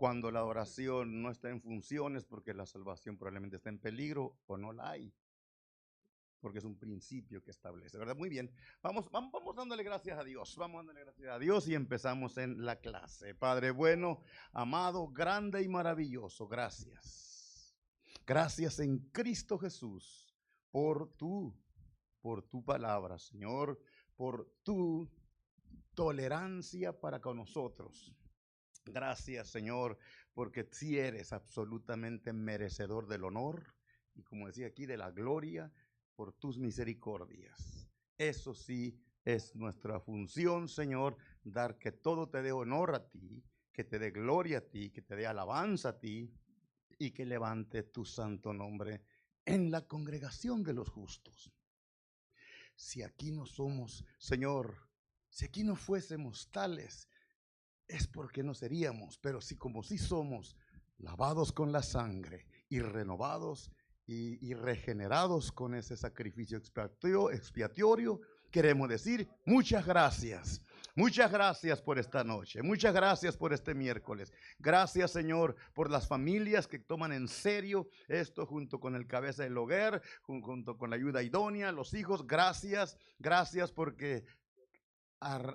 Cuando la oración no está en funciones porque la salvación probablemente está en peligro o no la hay, porque es un principio que establece, ¿verdad? Muy bien, vamos dándole gracias a Dios, vamos dándole gracias a Dios y empezamos en la clase. Padre bueno, amado, grande y maravilloso, gracias. Gracias en Cristo Jesús por tu palabra, Señor, por tu tolerancia para con nosotros. Gracias, Señor, porque si eres absolutamente merecedor del honor y, como decía aquí, de la gloria por tus misericordias. Eso sí es nuestra función, Señor, dar que todo te dé honor a ti, que te dé gloria a ti, que te dé alabanza a ti y que levante tu santo nombre en la congregación de los justos. Si aquí no somos, Señor, si aquí no fuésemos tales, es porque no seríamos, pero sí como sí somos, lavados con la sangre y renovados y regenerados con ese sacrificio expiatorio, queremos decir muchas gracias. Muchas gracias por esta noche, muchas gracias por este miércoles. Gracias, Señor, por las familias que toman en serio esto junto con el cabeza del hogar, junto con la ayuda idónea, los hijos. Gracias, gracias porque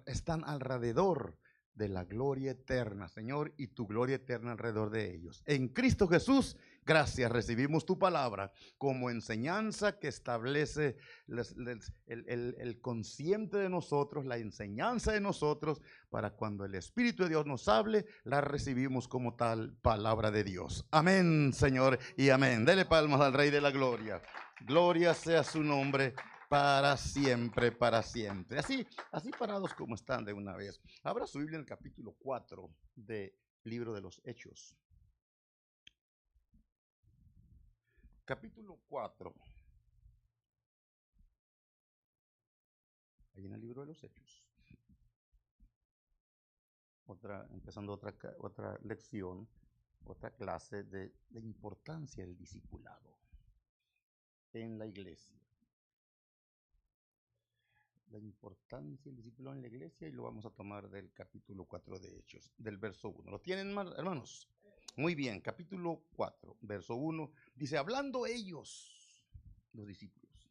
están alrededor de la gloria eterna, Señor, y tu gloria eterna alrededor de ellos. En Cristo Jesús, gracias, recibimos tu palabra como enseñanza que establece el consciente de nosotros, la enseñanza de nosotros, para cuando el Espíritu de Dios nos hable, la recibimos como tal palabra de Dios. Amén, Señor, y amén. Dele palmas al Rey de la Gloria. Gloria sea su nombre para siempre, para siempre. Así parados como están de una vez. Abra su Biblia en el capítulo 4 del libro de los Hechos. Capítulo 4. Ahí en el libro de los Hechos. Empezando otra lección, otra clase de la importancia del discipulado en la iglesia. La importancia del discipulado en la iglesia, y lo vamos a tomar del capítulo 4 de Hechos, del verso 1. ¿Lo tienen, hermanos? Muy bien, capítulo 4, verso 1, dice, hablando ellos, los discípulos,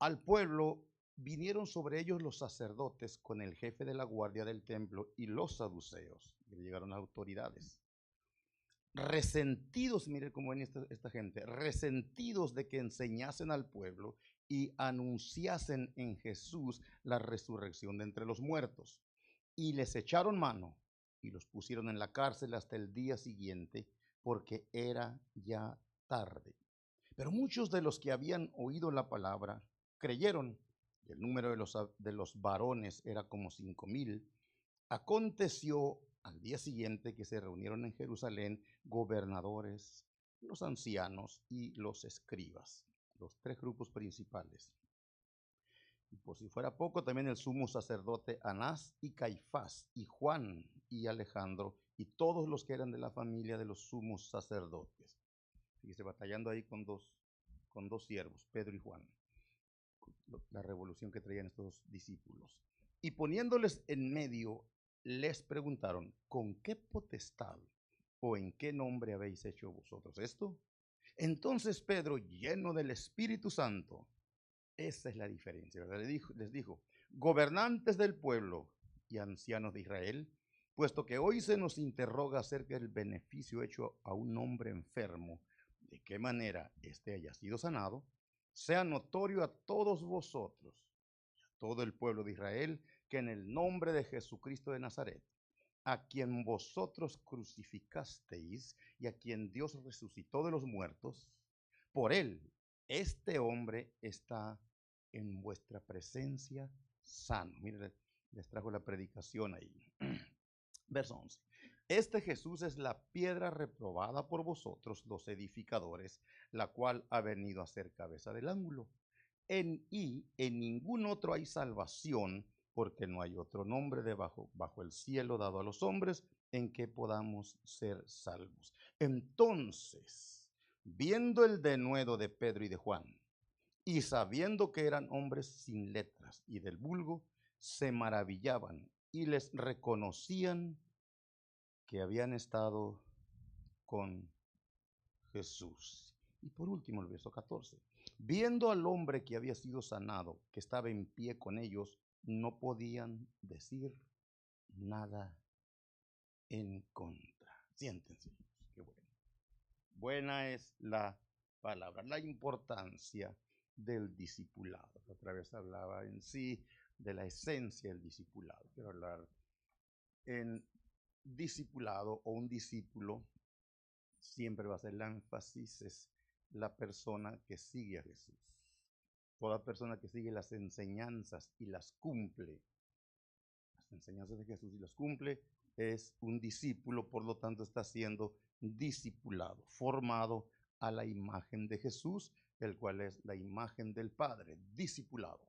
al pueblo, vinieron sobre ellos los sacerdotes con el jefe de la guardia del templo y los saduceos, llegaron las autoridades, resentidos, mire cómo ven esta gente, resentidos de que enseñasen al pueblo y anunciasen en Jesús la resurrección de entre los muertos. Y les echaron mano y los pusieron en la cárcel hasta el día siguiente, porque era ya tarde. Pero muchos de los que habían oído la palabra creyeron, y el número de los varones era como 5,000. Aconteció al día siguiente que se reunieron en Jerusalén gobernadores, los ancianos y los escribas, los tres grupos principales. Y por si fuera poco, también el sumo sacerdote Anás y Caifás y Juan y Alejandro y todos los que eran de la familia de los sumos sacerdotes. Fíjese, batallando ahí con dos siervos, Pedro y Juan, la revolución que traían estos discípulos. Y poniéndoles en medio, les preguntaron, ¿con qué potestad o en qué nombre habéis hecho vosotros esto? Entonces Pedro, lleno del Espíritu Santo, esa es la diferencia, ¿verdad? Les dijo, gobernantes del pueblo y ancianos de Israel, puesto que hoy se nos interroga acerca del beneficio hecho a un hombre enfermo, de qué manera éste haya sido sanado, sea notorio a todos vosotros, a todo el pueblo de Israel, que en el nombre de Jesucristo de Nazaret, a quien vosotros crucificasteis y a quien Dios resucitó de los muertos, por él, este hombre está en vuestra presencia sano. Miren, les trajo la predicación ahí. Verso 11. Este Jesús es la piedra reprobada por vosotros, los edificadores, la cual ha venido a ser cabeza del ángulo. En ningún otro hay salvación, porque no hay otro nombre bajo el cielo dado a los hombres en que podamos ser salvos. Entonces, viendo el denuedo de Pedro y de Juan, y sabiendo que eran hombres sin letras y del vulgo, se maravillaban y les reconocían que habían estado con Jesús. Y por último, el verso 14. Viendo al hombre que había sido sanado, que estaba en pie con ellos, no podían decir nada en contra. Siéntense, qué bueno. Buena es la palabra, la importancia del discipulado. Otra vez hablaba en sí de la esencia del discipulado. Quiero hablar en discipulado o un discípulo. Siempre va a ser el énfasis, es la persona que sigue a Jesús. Toda persona que sigue las enseñanzas y las cumple, las enseñanzas de Jesús y las cumple, es un discípulo, por lo tanto está siendo discipulado, formado a la imagen de Jesús, el cual es la imagen del Padre, discipulado.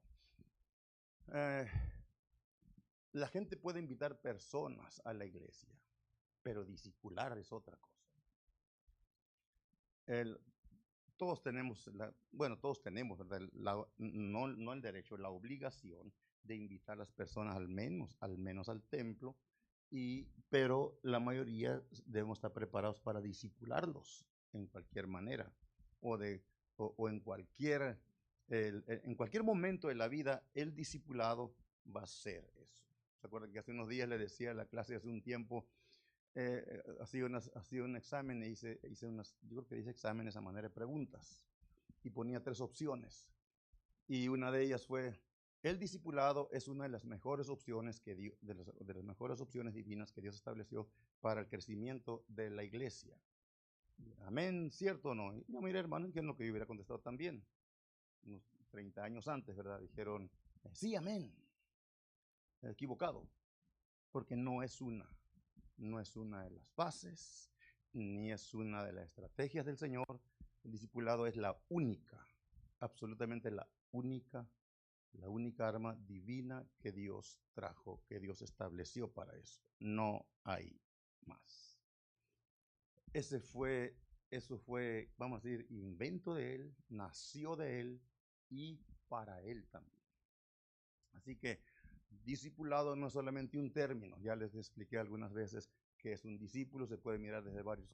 La gente puede invitar personas a la iglesia, pero discipular es otra cosa. Todos tenemos, ¿verdad? No el derecho, la obligación de invitar a las personas al menos al templo, pero la mayoría debemos estar preparados para discipularlos en cualquier manera o en cualquier momento de la vida. El discipulado va a ser eso. ¿Se acuerdan que hace unos días le decía a la clase hace un tiempo? Hacía un examen y yo creo que hice exámenes a manera de preguntas y ponía 3 opciones y una de ellas fue: el discipulado es una de las mejores opciones de las mejores opciones divinas que Dios estableció para el crecimiento de la iglesia. Amén, ¿cierto o no? Y no, mira, hermano, que es lo que yo hubiera contestado también unos 30 años antes, ¿verdad? Dijeron, sí, amén. Equivocado, porque no es una de las bases, ni es una de las estrategias del Señor. El discipulado es la única, absolutamente la única arma divina que Dios trajo, que Dios estableció para eso. No hay más. Eso fue, vamos a decir, invento de Él, nació de Él y para Él también. Así que discipulado no es solamente un término, ya les expliqué algunas veces que es un discípulo, se puede mirar desde varios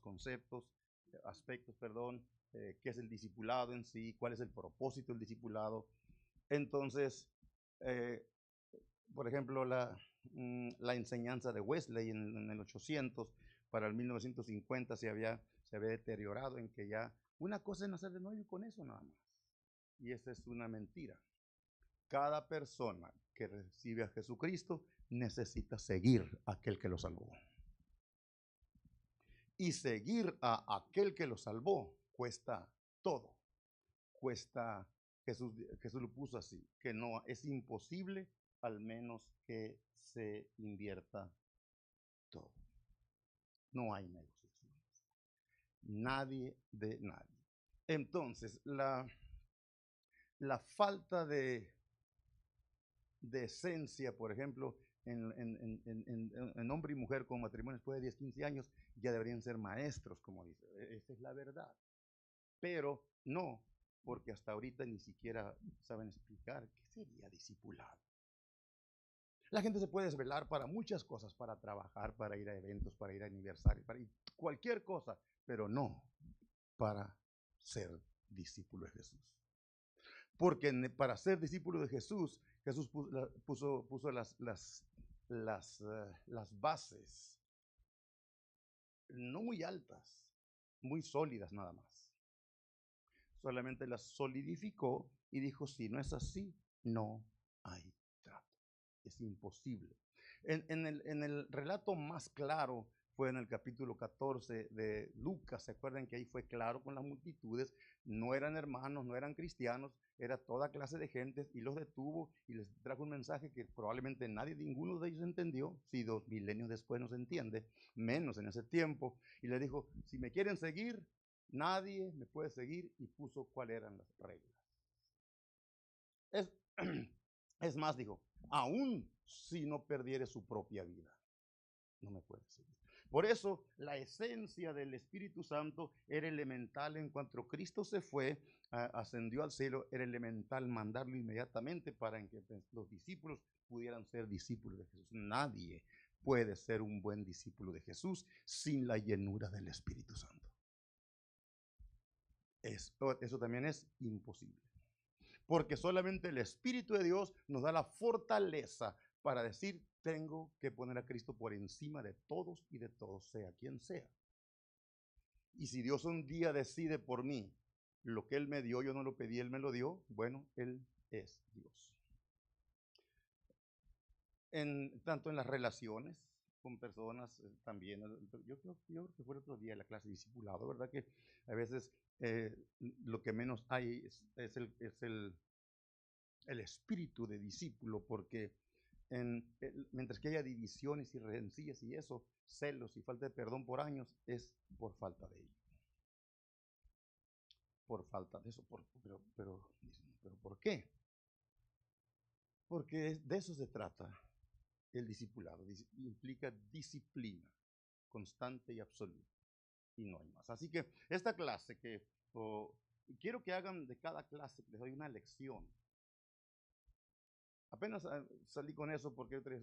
aspectos, qué es el discipulado en sí, cuál es el propósito del discipulado. Entonces, por ejemplo, la enseñanza de Wesley en el 800, para el 1950 se había deteriorado en que ya una cosa es nacer de nuevo y con eso nada más. Y esa es una mentira. Cada persona que recibe a Jesucristo necesita seguir a aquel que lo salvó. Y seguir a aquel que lo salvó cuesta todo. Jesús lo puso así, que no es imposible al menos que se invierta todo. No hay negociaciones. Nadie de nadie. Entonces, la falta de esencia, por ejemplo, en hombre y mujer con matrimonio después de 10, 15 años, ya deberían ser maestros, como dice. Esa es la verdad. Pero no, porque hasta ahorita ni siquiera saben explicar qué sería discipulado. La gente se puede desvelar para muchas cosas, para trabajar, para ir a eventos, para ir a aniversarios, para ir cualquier cosa, pero no para ser discípulo de Jesús. Porque para ser discípulo de Jesús, Jesús puso las bases no muy altas, muy sólidas nada más. Solamente las solidificó y dijo, si no es así, no hay trato. Es imposible. En el relato más claro fue en el capítulo 14 de Lucas. ¿Se acuerdan que ahí fue claro con las multitudes? No eran hermanos, no eran cristianos, era toda clase de gente, y los detuvo y les trajo un mensaje que probablemente ninguno de ellos entendió. Si 2 milenios después no se entiende, menos en ese tiempo. Y le dijo, si me quieren seguir, nadie me puede seguir, y puso cuáles eran las reglas. Es más, dijo, aún si no perdiere su propia vida, no me puede seguir. Por eso la esencia del Espíritu Santo era elemental. En cuanto Cristo se fue, ascendió al cielo, era elemental mandarlo inmediatamente para que los discípulos pudieran ser discípulos de Jesús. Nadie puede ser un buen discípulo de Jesús sin la llenura del Espíritu Santo. Eso también es imposible. Porque solamente el Espíritu de Dios nos da la fortaleza para decir, tengo que poner a Cristo por encima de todos y de todos, sea quien sea. Y si Dios un día decide por mí, lo que Él me dio, yo no lo pedí, Él me lo dio, bueno, Él es Dios. Tanto en las relaciones con personas también. Yo creo que fue el otro día en la clase de discipulado, ¿verdad? Que a veces lo que menos hay es el espíritu de discípulo, porque mientras que haya divisiones y rencillas y eso, celos y falta de perdón por años, es por falta de ello. Por falta de eso. Pero ¿por qué? Porque de eso se trata el discipulado. Implica disciplina constante y absoluta. Y no hay más. Así que esta clase quiero que hagan de cada clase, les doy una lección. Apenas salí con eso porque creo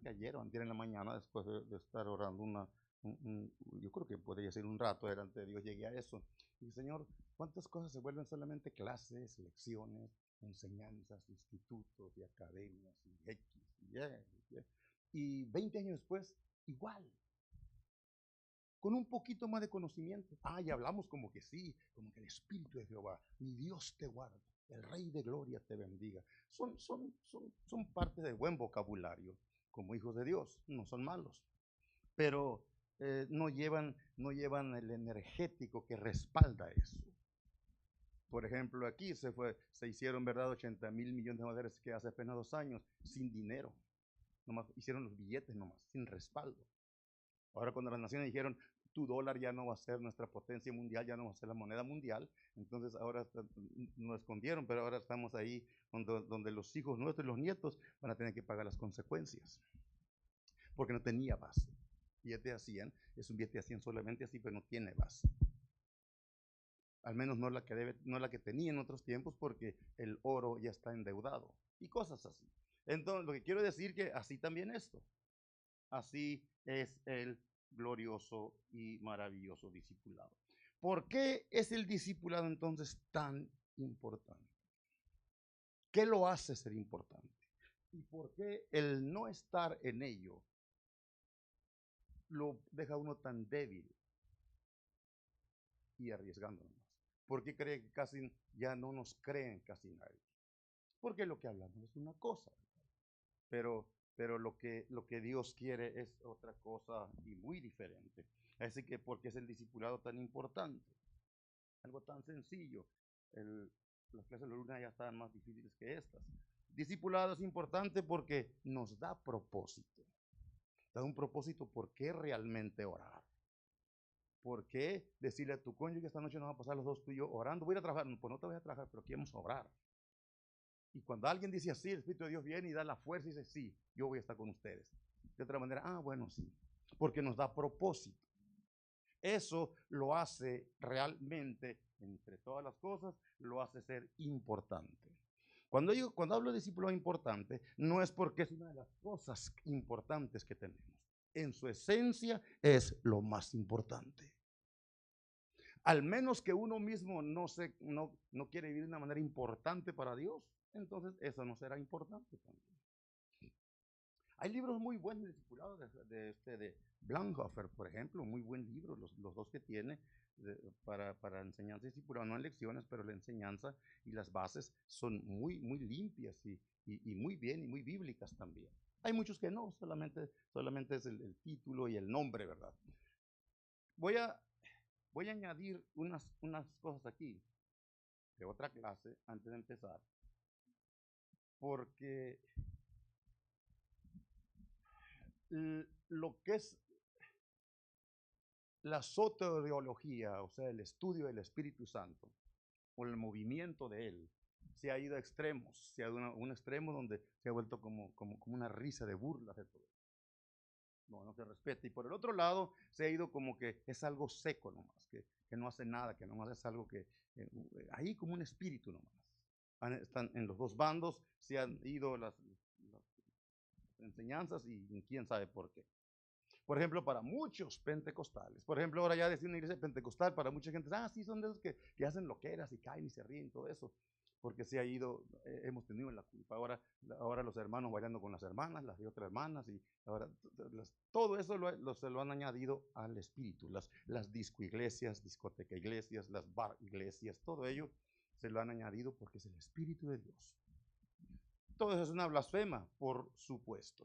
que ayer o antier en la mañana, después de estar orando yo creo que podría ser un rato delante de Dios, llegué a eso. Y dije, Señor, ¿cuántas cosas se vuelven solamente clases, lecciones, enseñanzas, institutos y academias y X y 20 años después, igual? Con un poquito más de conocimiento. Y hablamos como que sí, como que el Espíritu de Jehová, mi Dios te guarda, el Rey de Gloria te bendiga. Son parte del buen vocabulario, como hijos de Dios, no son malos, pero no llevan el energético que respalda eso. Por ejemplo, aquí se hicieron, ¿verdad?, 80,000 millones de dólares que hace apenas 2 años, sin dinero. Nomás hicieron los billetes nomás, sin respaldo. Ahora cuando las naciones dijeron, tu dólar ya no va a ser nuestra potencia mundial, ya no va a ser la moneda mundial, entonces ahora nos escondieron, pero ahora estamos ahí donde los hijos nuestros y los nietos van a tener que pagar las consecuencias, porque no tenía base. Billete a 100, es un billete a 100 solamente así, pero no tiene base. Al menos no la que tenía en otros tiempos, porque el oro ya está endeudado y cosas así. Entonces, lo que quiero decir que así también esto. Así es el glorioso y maravilloso discipulado. ¿Por qué es el discipulado entonces tan importante? ¿Qué lo hace ser importante? ¿Y por qué el no estar en ello lo deja uno tan débil y arriesgándonos? ¿Por qué cree que casi ya no nos creen casi nadie? Porque lo que hablamos es una cosa, pero lo que Dios quiere es otra cosa y muy diferente. Así que, ¿por qué es el discipulado tan importante? Algo tan sencillo. Las clases de la luna ya están más difíciles que estas. Discipulado es importante porque nos da propósito. Da un propósito. ¿Por qué realmente orar? ¿Por qué decirle a tu cónyuge que esta noche nos vamos a pasar los dos tú y yo orando? Voy a ir a trabajar. No, pues no te voy a trabajar, pero aquí vamos a orar. Y cuando alguien dice así, el Espíritu de Dios viene y da la fuerza y dice, sí, yo voy a estar con ustedes. De otra manera, bueno, sí, porque nos da propósito. Eso lo hace realmente, entre todas las cosas, lo hace ser importante. Cuando hablo de discípulo importante, no es porque es una de las cosas importantes que tenemos. En su esencia es lo más importante. Al menos que uno mismo no quiere vivir de una manera importante para Dios, entonces eso no será importante también. Hay libros muy buenos de discipulado de Bonhoeffer, por ejemplo, muy buen libro, los dos que tiene para enseñanza y discipulado, no en lecciones, pero la enseñanza y las bases son muy, muy limpias y muy bien y muy bíblicas también. Hay muchos que no, solamente es el título y el nombre, ¿verdad? Voy a añadir unas cosas aquí de otra clase antes de empezar, porque lo que es la soteriología, o sea, el estudio del Espíritu Santo, o el movimiento de él, se ha ido a extremos, se ha ido a un extremo donde se ha vuelto como una risa de burlas de todo. No se respeta. Y por el otro lado, se ha ido como que es algo seco nomás, que no hace nada, que nomás es algo que, ahí como un espíritu nomás. Están en los dos bandos, se han ido las enseñanzas y quién sabe por qué. Por ejemplo, para muchos pentecostales, por ejemplo, ahora ya decir una iglesia pentecostal, para mucha gente, sí, son de esos que hacen loqueras y caen y se ríen y todo eso, porque se ha ido, hemos tenido la culpa. Ahora los hermanos bailando con las hermanas, las de otras hermanas, y ahora todo eso se lo han añadido al espíritu. Las disco iglesias, discoteca iglesias, las bar iglesias, todo ello se lo han añadido porque es el Espíritu de Dios. Todo eso es una blasfema, por supuesto.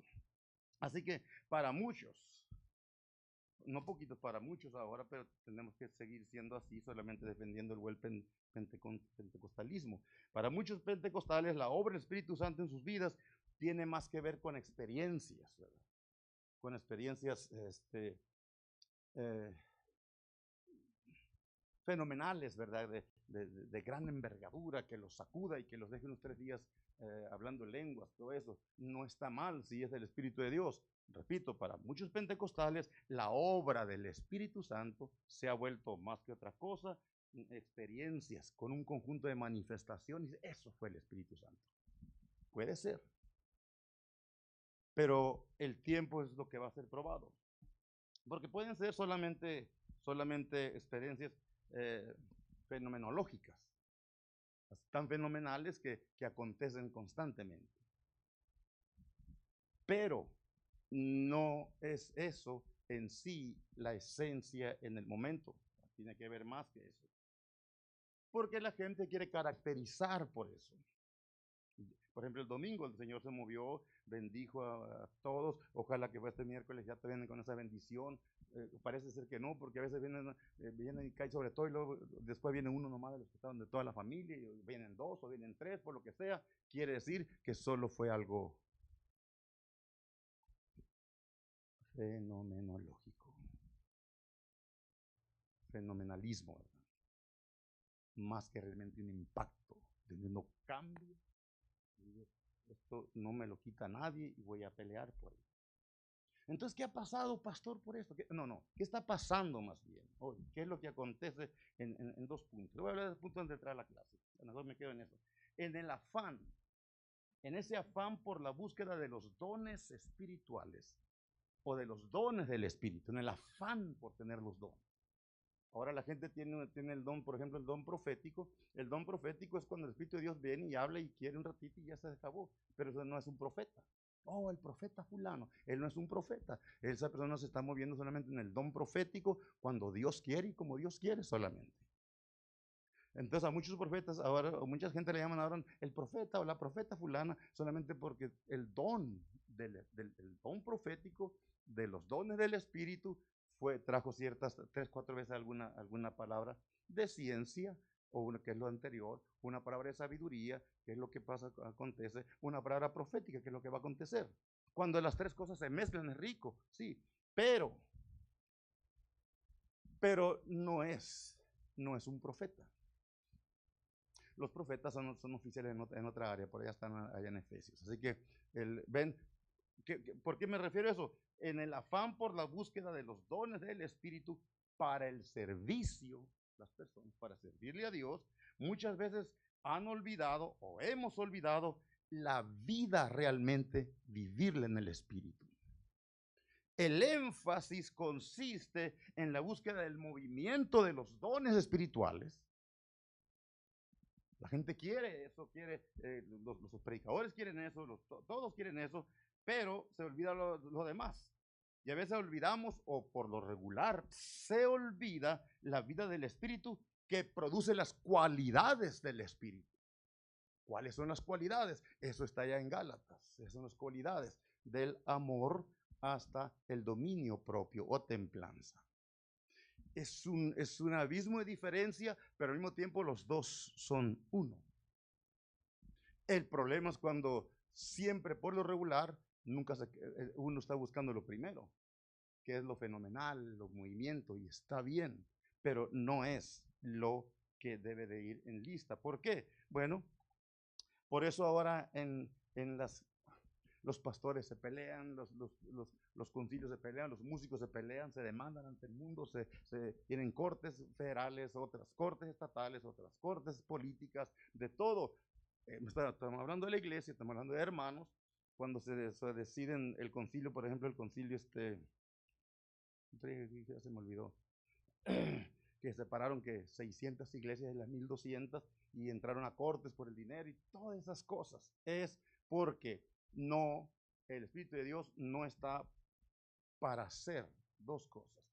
Así que para muchos, no poquitos, para muchos ahora, pero tenemos que seguir siendo así, solamente defendiendo el buen pentecostalismo. Para muchos pentecostales, la obra del Espíritu Santo en sus vidas tiene más que ver con experiencias, ¿verdad? Con experiencias fenomenales, ¿verdad? De gran envergadura, que los sacuda y que los deje unos 3 días hablando lenguas, todo eso. No está mal si es del Espíritu de Dios. Repito, para muchos pentecostales, la obra del Espíritu Santo se ha vuelto más que otra cosa, experiencias con un conjunto de manifestaciones. Eso fue el Espíritu Santo. Puede ser. Pero el tiempo es lo que va a ser probado. Porque pueden ser solamente experiencias fenomenológicas, tan fenomenales que acontecen constantemente. Pero no es eso en sí la esencia en el momento. Tiene que ver más que eso. Porque la gente quiere caracterizar por eso. Por ejemplo, el domingo el Señor se movió, bendijo a todos. Ojalá que este miércoles ya te vienen con esa bendición. Parece ser que no, porque a veces vienen y caen sobre todo y luego después viene uno nomás de los que estaban de toda la familia, y vienen 2 o vienen 3, por lo que sea. Quiere decir que solo fue algo fenomenológico. Fenomenalismo, ¿verdad? Más que realmente un impacto, teniendo cambio. Esto no me lo quita nadie y voy a pelear por él. Entonces, ¿qué ha pasado, pastor, por esto? ¿Qué está pasando más bien hoy? ¿Qué es lo que acontece en 2 puntos? Le voy a hablar de 2 puntos antes de entrar a la clase. Mejor me quedo en eso. En el afán, en ese afán por la búsqueda de los dones espirituales o de los dones del Espíritu, en el afán por tener los dones. Ahora la gente tiene el don, por ejemplo, el don profético. El don profético es cuando el Espíritu de Dios viene y habla y quiere un ratito y ya se acabó. Pero eso no es un profeta. Oh, el profeta fulano. Él no es un profeta. Esa persona se está moviendo solamente en el don profético cuando Dios quiere y como Dios quiere solamente. Entonces a muchos profetas ahora, o mucha gente le llaman ahora el profeta o la profeta fulana, solamente porque el don del don profético, de los dones del Espíritu, trajo ciertas 3, 4 veces alguna palabra de ciencia, o una que es lo anterior, una palabra de sabiduría, que es lo que acontece, una palabra profética, que es lo que va a acontecer. Cuando las 3 cosas se mezclan es rico, sí, pero no es un profeta. Los profetas son oficiales en otra área, por allá están allá en Efesios. Así que, ven, ¿por qué me refiero a eso? En el afán por la búsqueda de los dones del Espíritu para el servicio, las personas, para servirle a Dios, muchas veces han olvidado o hemos olvidado la vida realmente, vivirla en el Espíritu. El énfasis consiste en la búsqueda del movimiento de los dones espirituales. La gente quiere eso, los predicadores quieren eso, todos quieren eso, pero se olvida lo demás. Y a veces olvidamos, o por lo regular, se olvida la vida del Espíritu que produce las cualidades del Espíritu. ¿Cuáles son las cualidades? Eso está ya en Gálatas. Esas son las cualidades del amor hasta el dominio propio o templanza. Es un abismo de diferencia, pero al mismo tiempo los dos son uno. El problema es cuando siempre por lo regular uno está buscando lo primero, que es lo fenomenal, los movimientos, y está bien, pero no es lo que debe de ir en lista. ¿Por qué? Bueno, por eso ahora los pastores se pelean, los concilios se pelean, los músicos se pelean, se demandan ante el mundo, tienen cortes federales, otras cortes estatales, otras cortes políticas, de todo. Estamos hablando de la iglesia, estamos hablando de hermanos, cuando se deciden el concilio, por ejemplo, el concilio ya se me olvidó, que separaron que 600 iglesias de las 1200 y entraron a cortes por el dinero y todas esas cosas, es porque no, el Espíritu de Dios no está para hacer dos cosas.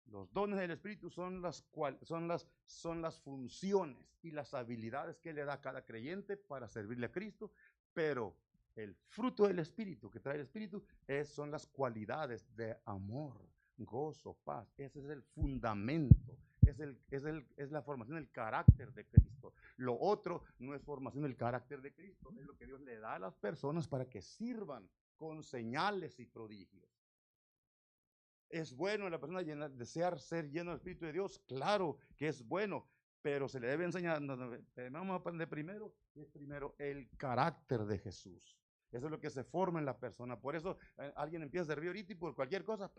Los dones del Espíritu son las funciones y las habilidades que le da a cada creyente para servirle a Cristo, pero el fruto del Espíritu que trae el Espíritu son las cualidades de amor, gozo, paz. Ese es el fundamento, es la formación del carácter de Cristo. Lo otro no es formación del carácter de Cristo, es lo que Dios le da a las personas para que sirvan con señales y prodigios. ¿Es bueno la persona desear ser lleno del Espíritu de Dios? Claro que es bueno, pero se le debe enseñar, vamos a aprender primero el carácter de Jesús. Eso es lo que se forma en la persona. Por eso alguien empieza a servir ahorita y por cualquier cosa,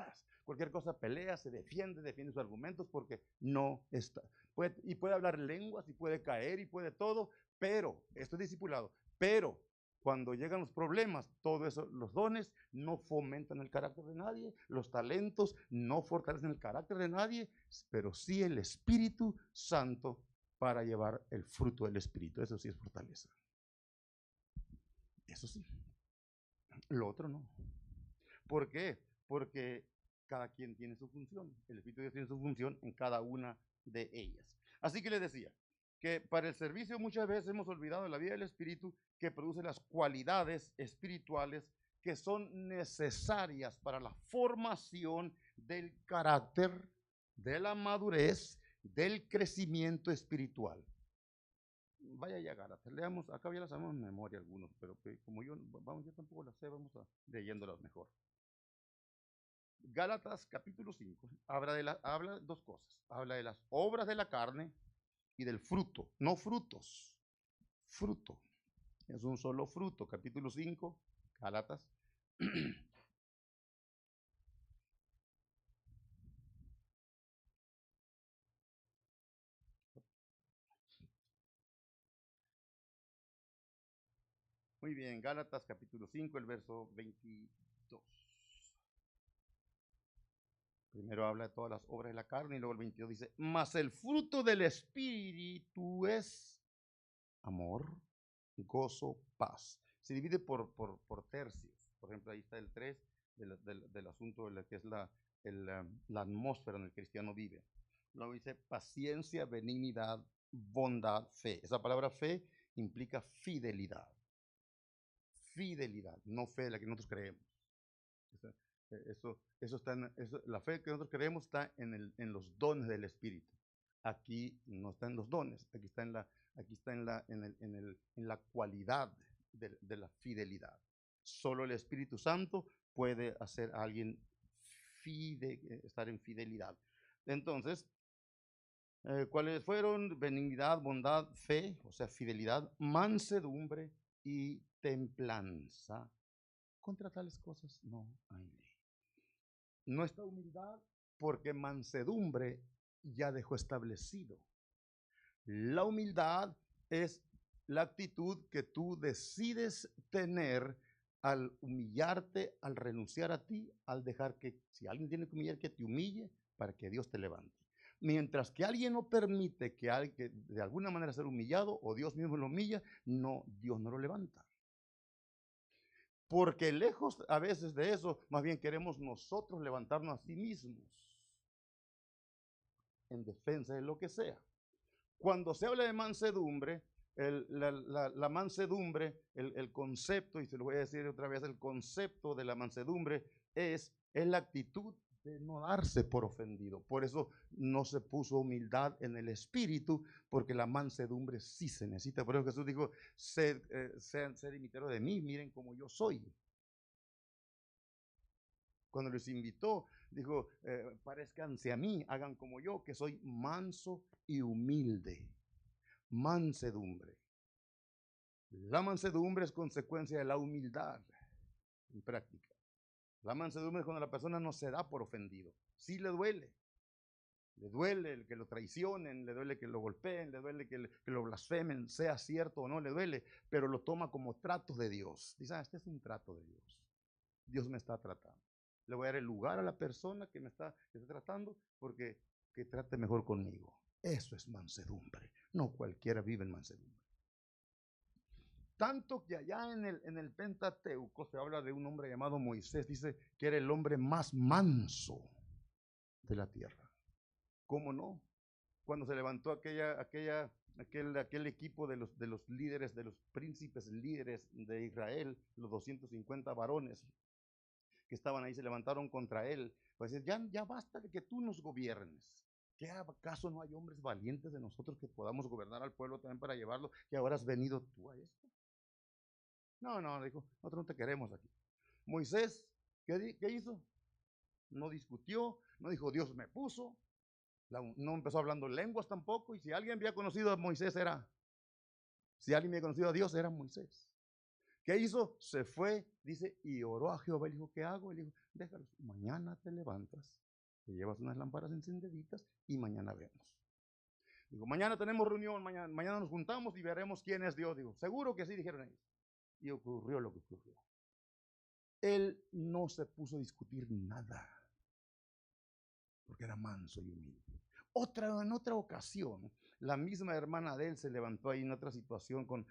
cualquier cosa pelea, se defiende sus argumentos porque no está. Puede hablar lenguas y puede caer y puede todo, pero, esto es discipulado, pero cuando llegan los problemas, todo eso, los dones no fomentan el carácter de nadie, los talentos no fortalecen el carácter de nadie, pero sí el Espíritu Santo para llevar el fruto del Espíritu. Eso sí es fortaleza. Eso sí. Lo otro no. ¿Por qué? Porque cada quien tiene su función. El Espíritu de Dios tiene su función en cada una de ellas. Así que les decía que para el servicio muchas veces hemos olvidado la vida del Espíritu que produce las cualidades espirituales que son necesarias para la formación del carácter, de la madurez, del crecimiento espiritual. Vaya ya Gálatas, leamos, acá ya las sabemos en memoria algunos, pero como yo tampoco las sé, vamos a leyéndolas mejor. Gálatas capítulo 5 habla dos cosas, habla de las obras de la carne y del fruto, no frutos, fruto, es un solo fruto, capítulo 5, Gálatas. Muy bien, Gálatas capítulo 5, el verso 22. Primero habla de todas las obras de la carne y luego el 22 dice, mas el fruto del Espíritu es amor, gozo, paz. Se divide por tercios. Por ejemplo, ahí está el 3 del asunto de lo que es la atmósfera en el cristiano vive. Luego dice paciencia, benignidad, bondad, fe. Esa palabra fe implica fidelidad. Fidelidad, no fe de la que nosotros creemos. La fe que nosotros creemos está en los dones del Espíritu. Aquí no está en los dones, aquí está en la cualidad de la fidelidad. Solo el Espíritu Santo puede hacer a alguien estar en fidelidad. Entonces, ¿cuáles fueron? Benignidad, bondad, fe, o sea, fidelidad, mansedumbre y templanza. Contra tales cosas no hay ley. Nuestra humildad, porque mansedumbre ya dejó establecido. La humildad es la actitud que tú decides tener al humillarte, al renunciar a ti, al dejar que, si alguien tiene que humillar, que te humille para que Dios te levante. Mientras que alguien no permite que de alguna manera ser humillado o Dios mismo lo humilla, no, Dios no lo levanta. Porque lejos a veces de eso, más bien queremos nosotros levantarnos a sí mismos en defensa de lo que sea. Cuando se habla de mansedumbre, la mansedumbre, el concepto, y se lo voy a decir otra vez, el concepto de la mansedumbre es la actitud de no darse por ofendido. Por eso no se puso humildad en el espíritu, porque la mansedumbre sí se necesita. Por eso Jesús dijo, sean imitadores de mí, miren como yo soy. Cuando les invitó, dijo, parezcanse a mí, hagan como yo, que soy manso y humilde. Mansedumbre. La mansedumbre es consecuencia de la humildad en práctica. La mansedumbre es cuando la persona no se da por ofendido. Sí le duele. Le duele el que lo traicionen, le duele que lo golpeen, le duele que lo blasfemen, sea cierto o no, le duele, pero lo toma como trato de Dios. Dice, este es un trato de Dios. Dios me está tratando. Le voy a dar el lugar a la persona que me está tratando porque que trate mejor conmigo. Eso es mansedumbre. No cualquiera vive en mansedumbre. Tanto que allá en el Pentateuco se habla de un hombre llamado Moisés, dice que era el hombre más manso de la tierra. ¿Cómo no? Cuando se levantó aquel equipo de los líderes, de los príncipes líderes de Israel, los 250 varones que estaban ahí, se levantaron contra él. Pues ya basta de que tú nos gobiernes. ¿Qué acaso no hay hombres valientes de nosotros que podamos gobernar al pueblo también para llevarlo? ¿Que ahora has venido tú a esto? No, dijo, nosotros no te queremos aquí. Moisés, ¿qué hizo? No discutió, no dijo Dios me puso, no empezó hablando lenguas tampoco, y si alguien había conocido a Moisés si alguien había conocido a Dios era Moisés. ¿Qué hizo? Se fue, dice, y oró a Jehová. Le dijo, ¿qué hago? Le dijo, déjalo, mañana te levantas, te llevas unas lámparas encendiditas y mañana vemos. Digo, mañana tenemos reunión, mañana nos juntamos y veremos quién es Dios. Digo, seguro que sí, dijeron ellos. Y ocurrió lo que ocurrió. Él no se puso a discutir nada, porque era manso y humilde. En otra ocasión, la misma hermana de él se levantó ahí en otra situación con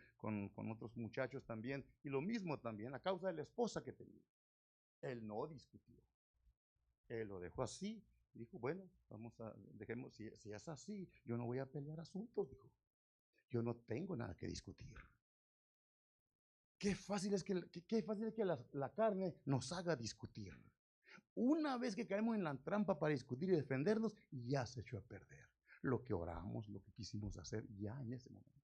otros muchachos también, y lo mismo también, a causa de la esposa que tenía. Él no discutió. Él lo dejó así, dijo, bueno, dejemos, si es así, yo no voy a pelear asuntos, dijo. Yo no tengo nada que discutir. Qué fácil es que la carne nos haga discutir. Una vez que caemos en la trampa para discutir y defendernos, ya se echó a perder. Lo que oramos, lo que quisimos hacer, ya en ese momento,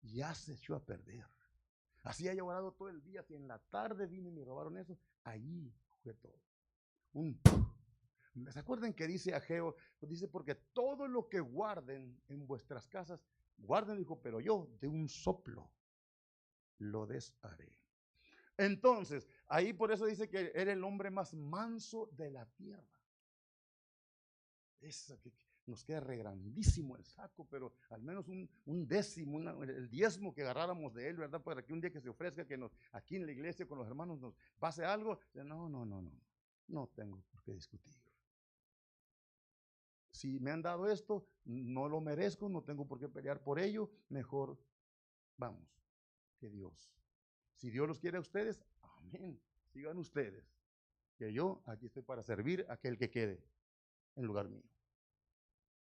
ya se echó a perder. Así haya orado todo el día, si en la tarde vino y me robaron eso, ahí fue todo. ¿Se acuerdan que dice Ageo? Dice, porque todo lo que guarden en vuestras casas, guarden, dijo, pero yo de un soplo lo desharé. Entonces, ahí por eso dice que era el hombre más manso de la tierra. Esa que nos queda re grandísimo el saco, pero al menos un décimo, el diezmo que agarráramos de él, ¿verdad? Para que un día que se ofrezca, que aquí en la iglesia con los hermanos nos pase algo. No tengo por qué discutir. Si me han dado esto, no lo merezco, no tengo por qué pelear por ello, mejor vamos, que Dios. Si Dios los quiere a ustedes, amén, sigan ustedes, que yo aquí estoy para servir a aquel que quede en lugar mío.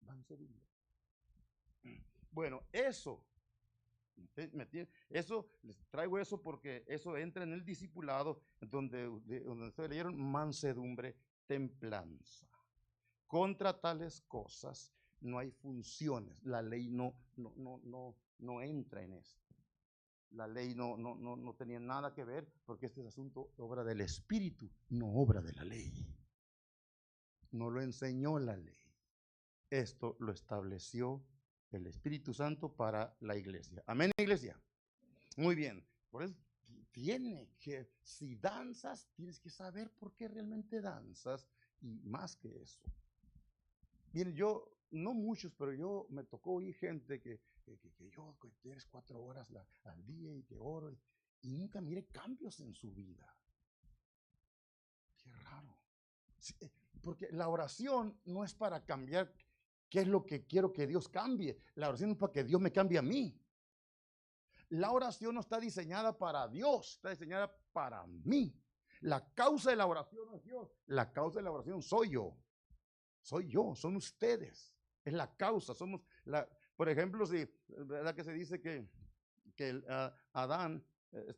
Van a servirlo. Bueno, eso, les traigo eso porque eso entra en el discipulado donde ustedes leyeron mansedumbre, templanza. Contra tales cosas no hay funciones. La ley no entra en esto. La ley no tenía nada que ver porque este es asunto obra del Espíritu, no obra de la ley. No lo enseñó la ley. Esto lo estableció el Espíritu Santo para la iglesia. Amén, iglesia. Muy bien. Por eso si danzas, tienes que saber por qué realmente danzas y más que eso. Miren, no muchos, pero yo me tocó oír gente que yo tienes 4 horas al día y que oro y nunca mire cambios en su vida. Qué raro. Sí, porque la oración no es para cambiar qué es lo que quiero que Dios cambie. La oración es para que Dios me cambie a mí. La oración no está diseñada para Dios, está diseñada para mí. La causa de la oración no es Dios, la causa de la oración soy yo. Soy yo, son ustedes. Es la causa, por ejemplo, si verdad que se dice que Adán,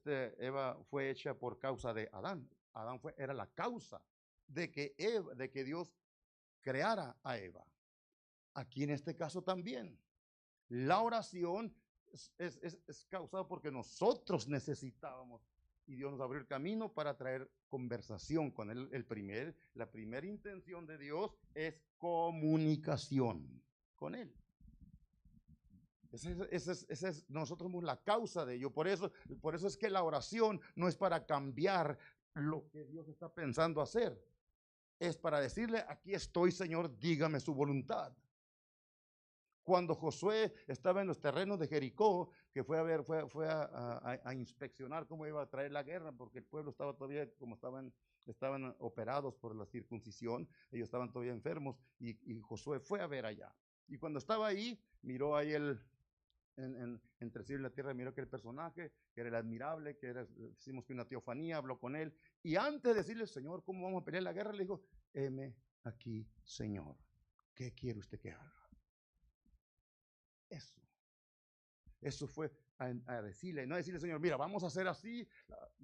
Eva fue hecha por causa de Adán. Adán era la causa de que Dios creara a Eva. Aquí en este caso también. La oración es causada porque nosotros necesitábamos y Dios nos abrió el camino para traer conversación con él. La primera intención de Dios es comunicación con él. Nosotros somos la causa de ello. Por eso es que la oración no es para cambiar lo que Dios está pensando hacer. es para decirle, aquí estoy, Señor, dígame su voluntad. Cuando Josué estaba en los terrenos de Jericó, que fue a ver, fue a inspeccionar cómo iba a traer la guerra, porque el pueblo estaba todavía, como estaban operados por la circuncisión, ellos estaban todavía enfermos, y Josué fue a ver allá. Y cuando estaba ahí, miró ahí entre el cielo y la tierra, miró aquel personaje, que era el admirable, que era, decimos que una teofanía, habló con él, y antes de decirle, Señor, ¿cómo vamos a pelear la guerra? Le dijo, heme aquí, Señor, ¿qué quiere usted que haga? Eso fue a decirle, no a decirle, Señor, mira, vamos a hacer así.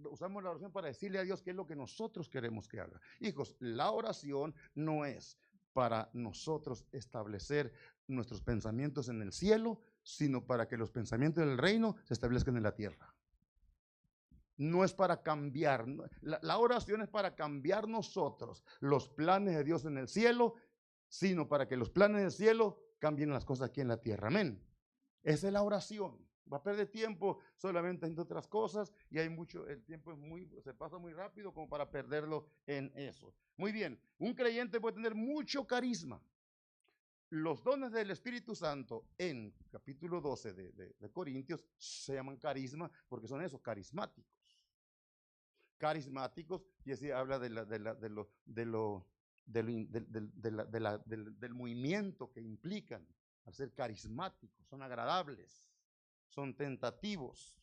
Usamos la oración para decirle a Dios qué es lo que nosotros queremos que haga. Hijos, la oración no es para nosotros establecer nuestros pensamientos en el cielo, sino para que los pensamientos del reino se establezcan en la tierra. No es para cambiar, la oración es para cambiar nosotros los planes de Dios en el cielo, sino para que los planes del cielo cambien las cosas aquí en la tierra. Amén. Esa es la oración. Va a perder tiempo solamente en otras cosas, y hay mucho, el tiempo se pasa muy rápido como para perderlo en eso. Muy bien, un creyente puede tener mucho carisma. Los dones del Espíritu Santo en capítulo 12 de Corintios se llaman carisma porque son esos, carismáticos. Carismáticos, y así habla del movimiento que implican al ser carismáticos, son agradables, son tentativos,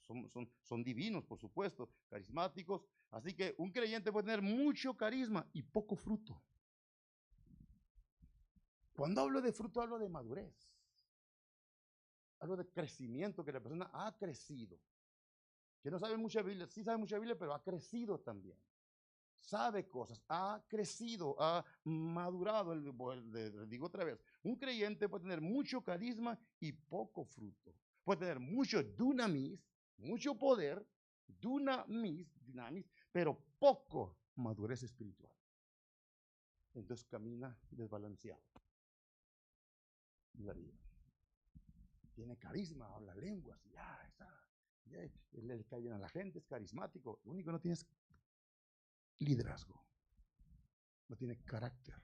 son divinos, por supuesto, carismáticos. Así que un creyente puede tener mucho carisma y poco fruto. Cuando hablo de fruto, hablo de madurez, hablo de crecimiento, que la persona ha crecido, que no sabe mucha Biblia, sí sabe mucha Biblia, pero ha crecido también. Sabe cosas, ha crecido, ha madurado. Digo otra vez, un creyente puede tener mucho carisma y poco fruto. Puede tener mucho dunamis, mucho poder, dinamis, pero poco madurez espiritual. Entonces camina desbalanceado en la vida. Tiene carisma, habla lenguas, le cae bien a la gente, es carismático. Lo único que no tiene es liderazgo, no tiene carácter.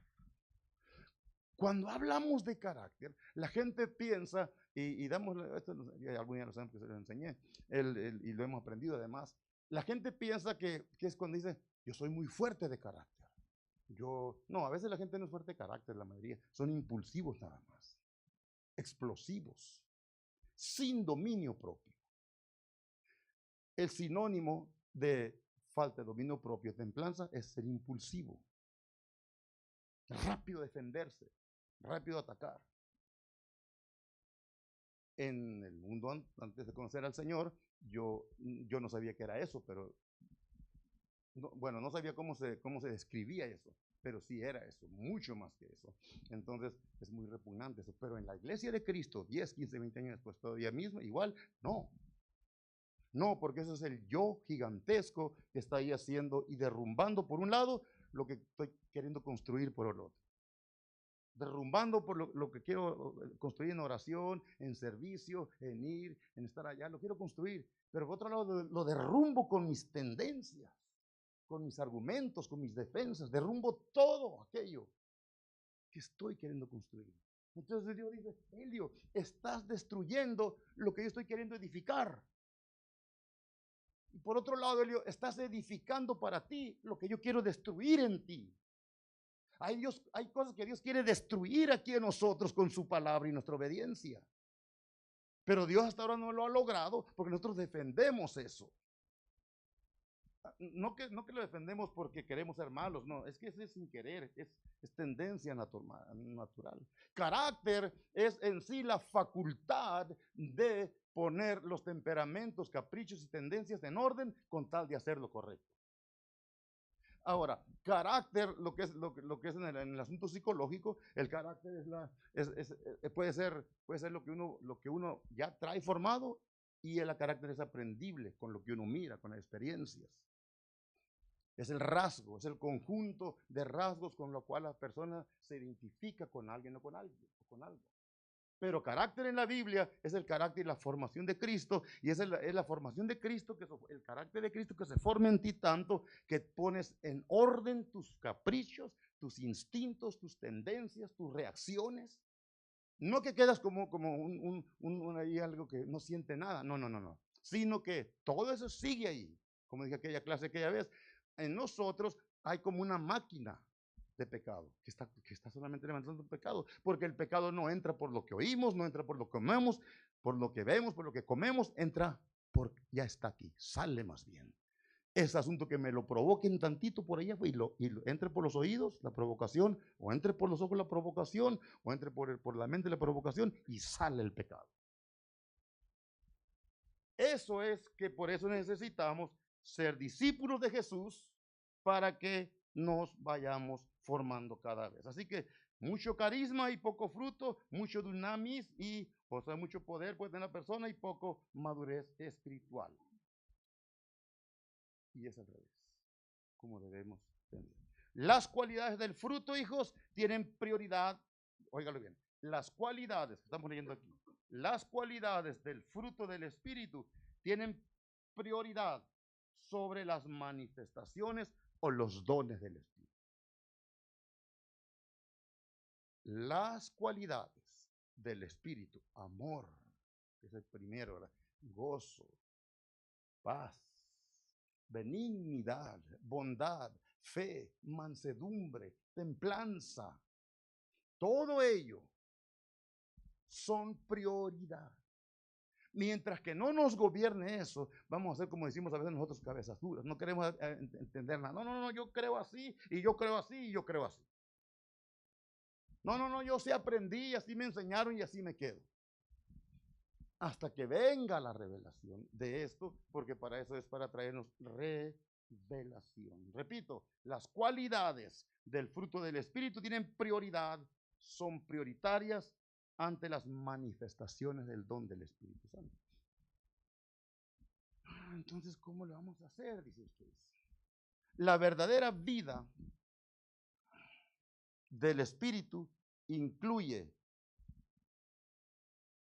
Cuando hablamos de carácter, la gente piensa, y damos, esto algún día lo saben que se lo enseñé, y lo hemos aprendido además, la gente piensa que es cuando dice, yo soy muy fuerte de carácter. No, a veces la gente no es fuerte de carácter, la mayoría, son impulsivos nada más, explosivos, sin dominio propio. El sinónimo de falta de dominio propio, templanza, es ser impulsivo, rápido defenderse, rápido atacar. En el mundo antes de conocer al Señor, yo no sabía qué era eso, pero no sabía cómo se describía eso, pero sí era eso, mucho más que eso. Entonces es muy repugnante eso, pero en la iglesia de Cristo, 10, 15, 20 años después, todavía mismo, igual, no, porque eso es el yo gigantesco que está ahí haciendo y derrumbando por un lado lo que estoy queriendo construir por el otro. Derrumbando por lo que quiero construir en oración, en servicio, en ir, en estar allá, lo quiero construir, pero por otro lado lo derrumbo con mis tendencias, con mis argumentos, con mis defensas, derrumbo todo aquello que estoy queriendo construir. Entonces Dios dice, Elio, estás destruyendo lo que yo estoy queriendo edificar. Y por otro lado, Elio, estás edificando para ti lo que yo quiero destruir en ti. Hay cosas que Dios quiere destruir aquí en nosotros con su palabra y nuestra obediencia. Pero Dios hasta ahora no lo ha logrado porque nosotros defendemos eso. No que lo defendemos porque queremos ser malos, no, es que es sin querer, es tendencia natural. Carácter es en sí la facultad de poner los temperamentos, caprichos y tendencias en orden con tal de hacer lo correcto. Ahora, carácter, lo que es en el asunto psicológico, el carácter puede ser lo que uno ya trae formado, y el carácter es aprendible con lo que uno mira, con las experiencias. Es el rasgo, es el conjunto de rasgos con lo cual la persona se identifica con alguien o con algo. Pero carácter en la Biblia es el carácter y la formación de Cristo, y es la formación de Cristo, el carácter de Cristo que se forma en ti tanto que pones en orden tus caprichos, tus instintos, tus tendencias, tus reacciones. No que quedas como ahí algo que no siente nada, no, sino que todo eso sigue ahí. Como dije aquella clase aquella vez, en nosotros hay como una máquina de pecado, que está solamente levantando el pecado, porque el pecado no entra por lo que oímos, no entra por lo que comemos, por lo que vemos, por lo que comemos, entra ya está aquí, sale más bien. Es asunto que me lo provoquen tantito por allá y entre por los oídos la provocación, o entre por los ojos la provocación, o entre por la mente la provocación, y sale el pecado. Eso es que por eso necesitamos ser discípulos de Jesús para que nos vayamos formando cada vez. Así que mucho carisma y poco fruto, mucho dunamis o sea, mucho poder puede tener la persona y poco madurez espiritual. Y es al revés, como debemos tener. Las cualidades del fruto, hijos, tienen prioridad. Óigalo bien. Las cualidades, estamos leyendo aquí, las cualidades del fruto del Espíritu tienen prioridad sobre las manifestaciones o los dones del Espíritu. Las cualidades del Espíritu, amor, que es el primero, ¿verdad? Gozo, paz, benignidad, bondad, fe, mansedumbre, templanza, todo ello son prioridad. Mientras que no nos gobierne eso, vamos a hacer como decimos a veces nosotros, cabezas duras. No queremos entender nada. No, yo creo así, y yo creo así, y yo creo así. No, yo sí aprendí, así me enseñaron y así me quedo. Hasta que venga la revelación de esto, porque para eso es para traernos revelación. Repito, las cualidades del fruto del Espíritu tienen prioridad, son prioritarias ante las manifestaciones del don del Espíritu Santo. Entonces, ¿cómo lo vamos a hacer? Dice usted. La verdadera vida del Espíritu incluye,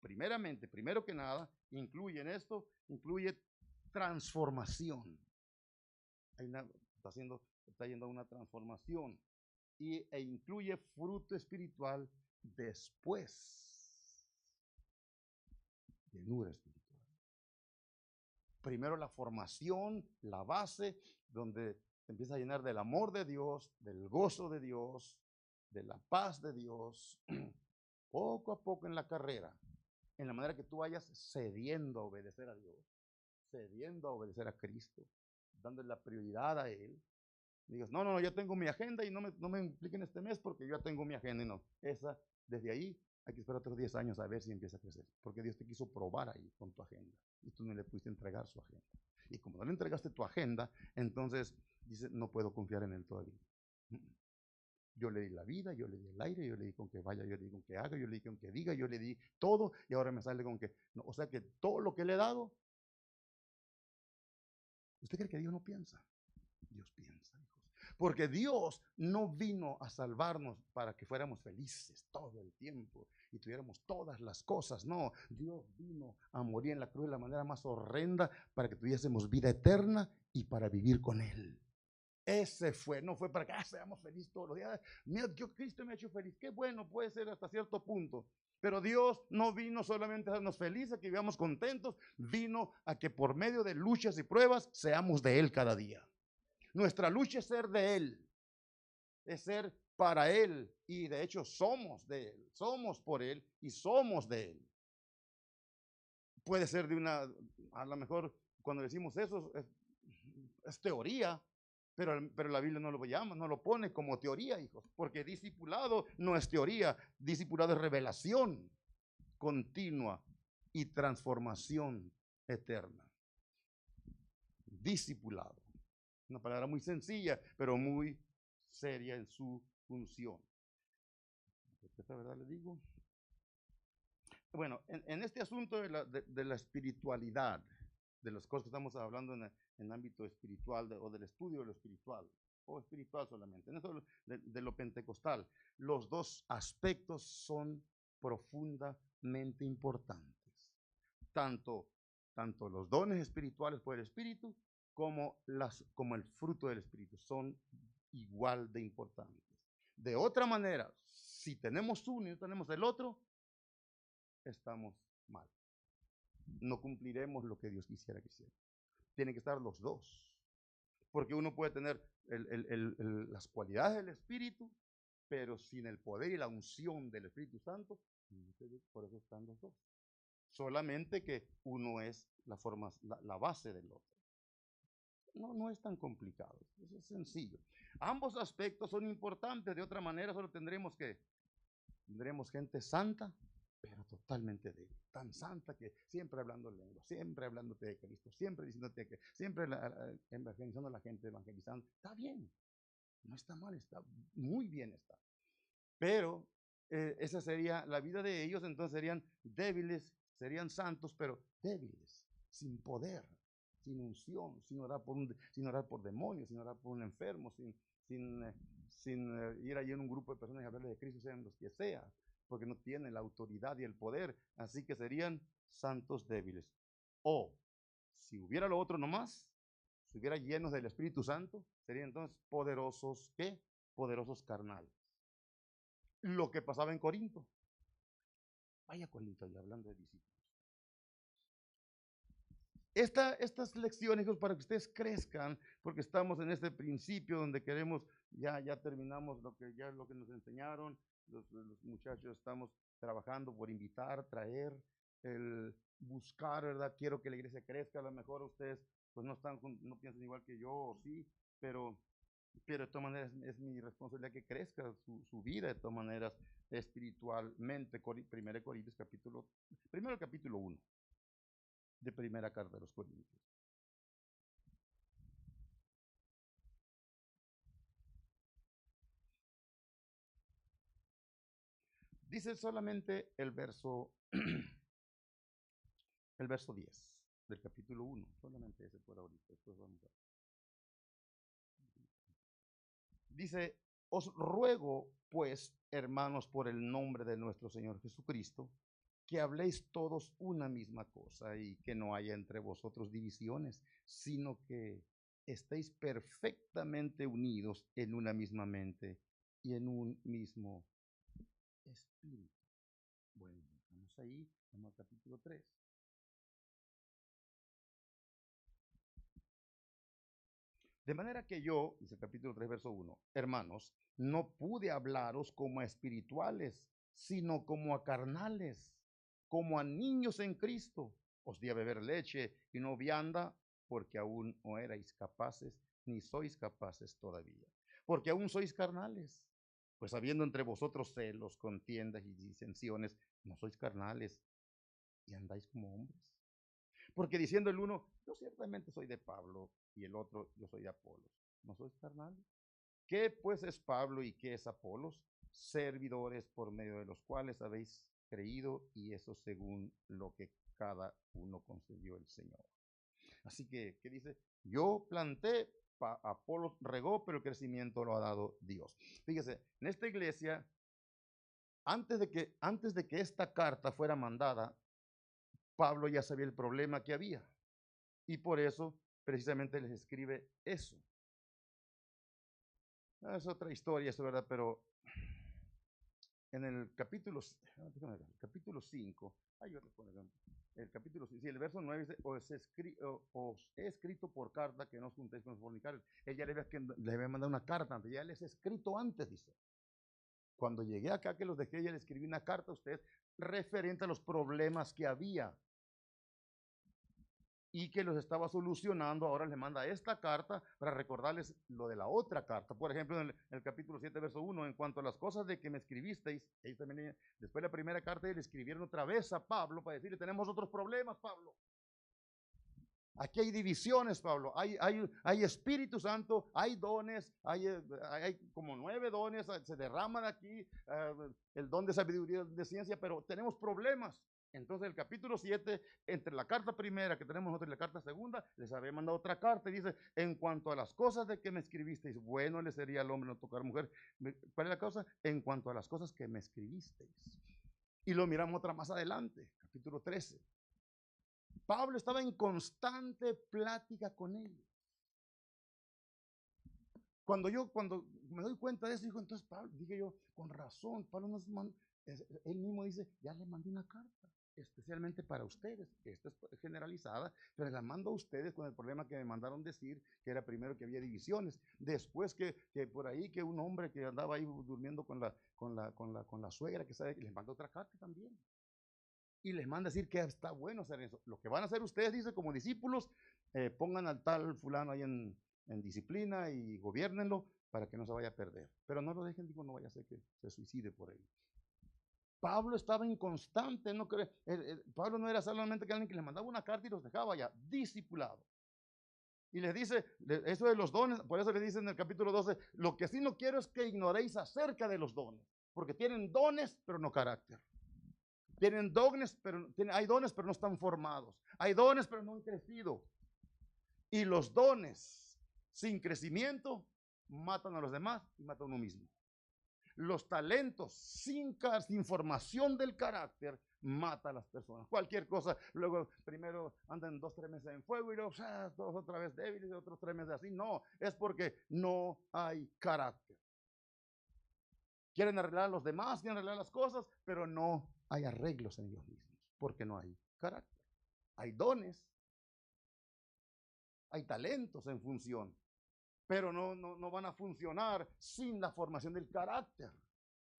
primero que nada, incluye transformación. Está yendo a una transformación e incluye fruto espiritual después, llenura espiritual. Primero la formación, la base, donde te empieza a llenar del amor de Dios, del gozo de Dios, de la paz de Dios, poco a poco en la carrera, en la manera que tú vayas cediendo a obedecer a Dios, cediendo a obedecer a Cristo, dándole la prioridad a Él. Digas, no, yo tengo mi agenda y no me impliquen este mes porque yo ya tengo mi agenda. Y no, desde ahí hay que esperar otros 10 años a ver si empieza a crecer, porque Dios te quiso probar ahí con tu agenda y tú no le pudiste entregar su agenda. Y como no le entregaste tu agenda, entonces dices, no puedo confiar en Él todavía. Yo le di la vida, yo le di el aire, yo le di con que vaya, yo le di con que haga, yo le di con que diga, yo le di todo y ahora me sale con que, no, o sea que todo lo que le he dado, ¿usted cree que Dios no piensa? Dios piensa, hijos. Porque Dios no vino a salvarnos para que fuéramos felices todo el tiempo y tuviéramos todas las cosas. No, Dios vino a morir en la cruz de la manera más horrenda para que tuviésemos vida eterna y para vivir con Él. Ese fue, no fue para que seamos felices todos los días. Mira, Cristo me ha hecho feliz. Qué bueno, puede ser hasta cierto punto. Pero Dios no vino solamente a hacernos felices, que vivamos contentos. Vino a que por medio de luchas y pruebas seamos de Él cada día. Nuestra lucha es ser de Él. Es ser para Él. Y de hecho somos de Él. Somos por Él y somos de Él. Puede ser a lo mejor cuando decimos eso es teoría. Pero la Biblia no lo llama, no lo pone como teoría, hijos, porque discipulado no es teoría, discipulado es revelación continua y transformación eterna. Discipulado, una palabra muy sencilla, pero muy seria en su función. ¿Esta verdad le digo? Bueno, en este asunto de la espiritualidad, de las cosas que estamos hablando en el ámbito espiritual o del estudio de lo espiritual, o espiritual solamente, en eso de lo pentecostal, los dos aspectos son profundamente importantes. Tanto, tanto los dones espirituales por el Espíritu como el fruto del Espíritu son igual de importantes. De otra manera, si tenemos uno y no tenemos el otro, estamos mal. No cumpliremos lo que Dios quisiera que hiciera. Tienen que estar los dos. Porque uno puede tener las cualidades del Espíritu, pero sin el poder y la unción del Espíritu Santo, por eso están los dos. Solamente que uno es la base del otro. No es tan complicado, es sencillo. Ambos aspectos son importantes, de otra manera solo tendremos gente santa, pero totalmente débil, tan santa que siempre hablando lengua, siempre hablándote de Cristo, siempre diciéndote que, siempre evangelizando a la gente, evangelizando. Está bien, no está mal, está muy bien está. Pero esa sería la vida de ellos, entonces serían débiles, serían santos, pero débiles, sin poder, sin unción, sin orar por demonios, sin orar por un enfermo, sin ir allí en un grupo de personas y hablarles de Cristo, sean los que sean, porque no tienen la autoridad y el poder, así que serían santos débiles. O, si hubiera lo otro nomás, si hubiera llenos del Espíritu Santo, serían entonces poderosos, ¿qué? Poderosos carnales. Lo que pasaba en Corinto. Vaya Corinto, ya hablando de discípulos. Estas lecciones para que ustedes crezcan, porque estamos en este principio donde queremos, ya terminamos lo que nos enseñaron, los muchachos estamos trabajando por invitar, traer, el buscar, ¿verdad? Quiero que la iglesia crezca, a lo mejor ustedes pues no piensan igual que yo, o sí, pero de todas maneras es mi responsabilidad que crezca su vida de todas maneras espiritualmente. Primero el capítulo 1 de primera carta de los Corintios. Dice solamente el verso 10 del capítulo 1, solamente ese por ahorita, después vamos a ver. Dice, os ruego pues, hermanos, por el nombre de nuestro Señor Jesucristo, que habléis todos una misma cosa y que no haya entre vosotros divisiones, sino que estéis perfectamente unidos en una misma mente y en un mismo espíritu. Bueno, vamos ahí, vamos al capítulo 3. De manera que yo, dice el capítulo 3, verso 1, hermanos, no pude hablaros como a espirituales, sino como a carnales, como a niños en Cristo. Os di a beber leche y no vianda, porque aún no erais capaces, ni sois capaces todavía, porque aún sois carnales. Pues habiendo entre vosotros celos, contiendas y disensiones, no sois carnales y andáis como hombres. Porque diciendo el uno, yo ciertamente soy de Pablo, y el otro, yo soy de Apolos. ¿No sois carnales? ¿Qué pues es Pablo y qué es Apolos? Servidores por medio de los cuales habéis creído, y eso según lo que cada uno concedió el Señor. Así que, ¿qué dice? Yo planté, Apolos regó, pero el crecimiento lo ha dado Dios. Fíjese, en esta iglesia, antes de que esta carta fuera mandada, Pablo ya sabía el problema que había. Y por eso, precisamente, les escribe eso. Es otra historia, eso, ¿verdad? Pero en el capítulo 5, el capítulo 5, el verso 9 dice, os he escrito por carta que no os juntéis con los fornicarios. Ella les había mandado una carta antes, ya les he escrito antes, dice. Cuando llegué acá que los dejé, ya les escribí una carta a ustedes referente a los problemas que había y que los estaba solucionando. Ahora les manda esta carta para recordarles lo de la otra carta. Por ejemplo, en el capítulo 7, verso 1, en cuanto a las cosas de que me escribisteis, ellos también, después de la primera carta, le escribieron otra vez a Pablo para decirle, tenemos otros problemas, Pablo. Aquí hay divisiones, Pablo. Hay Espíritu Santo, hay dones, hay como 9 dones, se derraman aquí, el don de sabiduría, de ciencia, pero tenemos problemas. Entonces el capítulo 7, entre la carta primera que tenemos nosotros y la carta segunda, les había mandado otra carta y dice, en cuanto a las cosas de que me escribisteis, bueno le sería al hombre no tocar mujer. ¿Cuál es la causa? En cuanto a las cosas que me escribisteis. Y lo miramos otra más adelante, capítulo 13. Pablo estaba en constante plática con ellos. Cuando me doy cuenta de eso, digo, entonces Pablo, dije yo, con razón, Pablo él mismo dice, ya le mandé una carta, especialmente para ustedes. Esta es generalizada, pero la mando a ustedes con el problema que me mandaron decir, que era primero que había divisiones, después que por ahí que un hombre que andaba ahí durmiendo con la suegra, que sabe, les manda otra carta también. Y les manda a decir que está bueno hacer eso. Lo que van a hacer ustedes, dice, como discípulos, pongan al tal fulano ahí en disciplina y gobiernenlo para que no se vaya a perder. Pero no lo dejen, digo, no vaya a ser que se suicide por él. Pablo estaba inconstante, no cree, Pablo no era solamente que alguien que les mandaba una carta y los dejaba ya, discipulado. Y les dice, eso de los dones, por eso les dice en el capítulo 12, lo que sí no quiero es que ignoréis acerca de los dones, porque tienen dones, pero no carácter. Tienen dones, hay dones, pero no están formados. Hay dones, pero no han crecido. Y los dones sin crecimiento matan a los demás y matan a uno mismo. Los talentos sin formación del carácter mata a las personas. Cualquier cosa, luego primero andan 2-3 meses en fuego y luego otra vez débiles, otros 3 meses así. No, es porque no hay carácter. Quieren arreglar a los demás, quieren arreglar las cosas, pero no hay arreglos en ellos mismos, porque no hay carácter. Hay dones, hay talentos en función, pero no van a funcionar sin la formación del carácter.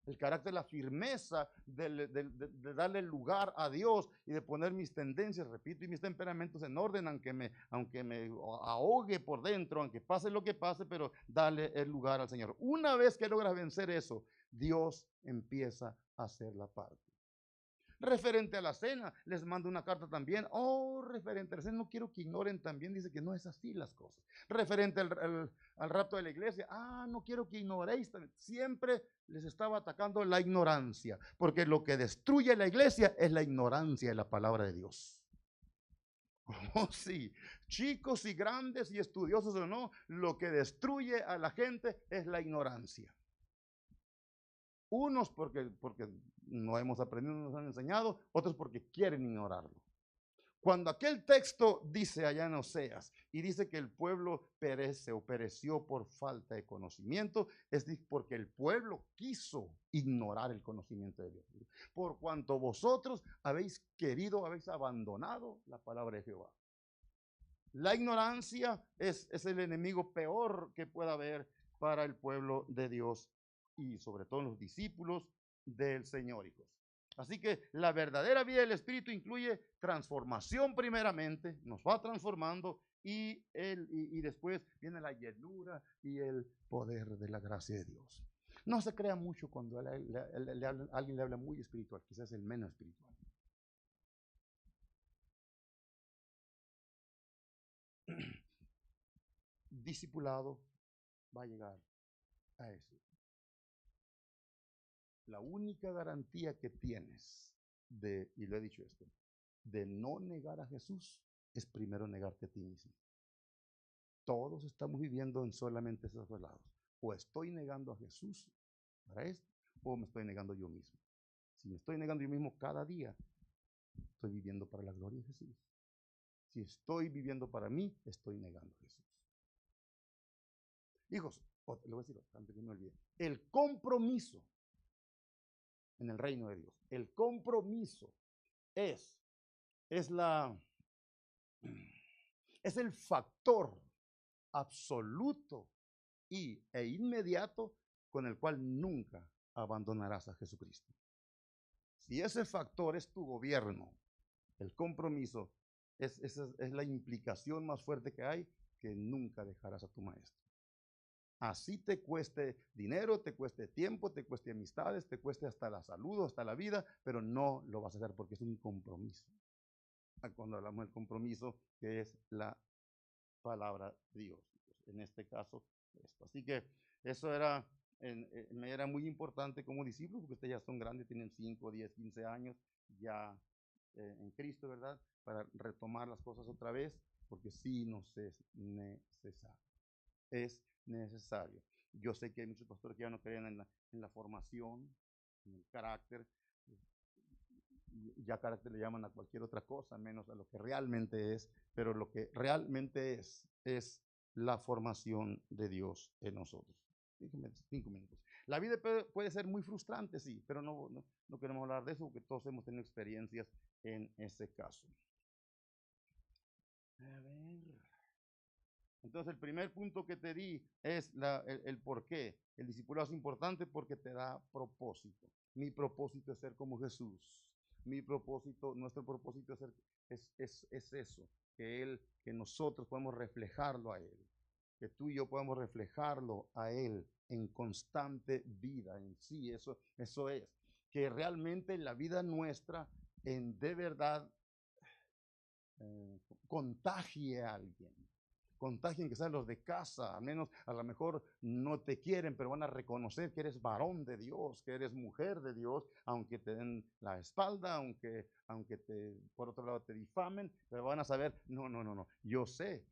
El carácter, la firmeza de darle lugar a Dios y de poner mis tendencias, repito, y mis temperamentos en orden, aunque me ahogue por dentro, aunque pase lo que pase, pero darle el lugar al Señor. Una vez que logras vencer eso, Dios empieza a hacer la parte. Referente a la cena, les mando una carta también. Referente a la cena, no quiero que ignoren también, dice que no es así las cosas. Referente al rapto de la iglesia, no quiero que ignoréis también. Siempre les estaba atacando la ignorancia, porque lo que destruye la iglesia es la ignorancia de la palabra de Dios. Oh, sí, chicos y grandes y estudiosos o no, lo que destruye a la gente es la ignorancia. Unos porque no hemos aprendido, no nos han enseñado, otros porque quieren ignorarlo. Cuando aquel texto dice allá en Oseas y dice que el pueblo perece o pereció por falta de conocimiento, es porque el pueblo quiso ignorar el conocimiento de Dios. Por cuanto vosotros habéis abandonado la palabra de Jehová. La ignorancia es el enemigo peor que pueda haber para el pueblo de Dios y sobre todo los discípulos del Señor, hijos. Así que la verdadera vida del Espíritu incluye transformación primeramente, nos va transformando y después viene la llenura y el poder de la gracia de Dios. No se crea mucho cuando alguien le habla muy espiritual, quizás el menos espiritual. Discipulado va a llegar a eso. La única garantía que tienes y lo he dicho esto, de no negar a Jesús es primero negarte a ti mismo. Todos estamos viviendo en solamente esos dos lados. O estoy negando a Jesús para esto, o me estoy negando yo mismo. Si me estoy negando yo mismo cada día, estoy viviendo para la gloria de Jesús. Si estoy viviendo para mí, estoy negando a Jesús. Hijos, le voy a decir antes que me olvide, el compromiso en el reino de Dios, el compromiso es el factor absoluto e inmediato con el cual nunca abandonarás a Jesucristo. Si ese factor es tu gobierno, el compromiso es la implicación más fuerte que hay, que nunca dejarás a tu maestro. Así te cueste dinero, te cueste tiempo, te cueste amistades, te cueste hasta la salud, hasta la vida, pero no lo vas a hacer porque es un compromiso. Cuando hablamos del compromiso, que es la palabra de Dios. En este caso, esto. Así que eso me era muy importante como discípulo, porque ustedes ya son grandes, tienen 5, 10, 15 años ya en Cristo, ¿verdad? Para retomar las cosas otra vez, porque sí nos es necesario. Es necesario. Yo sé que hay muchos pastores que ya no creen en la formación, en el carácter. Ya carácter le llaman a cualquier otra cosa, menos a lo que realmente es, pero lo que realmente es la formación de Dios en nosotros. 5 minutos. La vida puede ser muy frustrante, sí, pero no queremos hablar de eso, porque todos hemos tenido experiencias en ese caso. A ver. Entonces, el primer punto que te di es el por qué. El discipulado es importante porque te da propósito. Mi propósito es ser como Jesús. Nuestro propósito es eso, que nosotros podemos reflejarlo a Él, que tú y yo podemos reflejarlo a Él en constante vida en sí. Eso es, que realmente la vida nuestra de verdad contagie a alguien. Contagien que sean los de casa, al menos a lo mejor no te quieren, pero van a reconocer que eres varón de Dios, que eres mujer de Dios, aunque te den la espalda, aunque por otro lado te difamen, pero van a saber, no, yo sé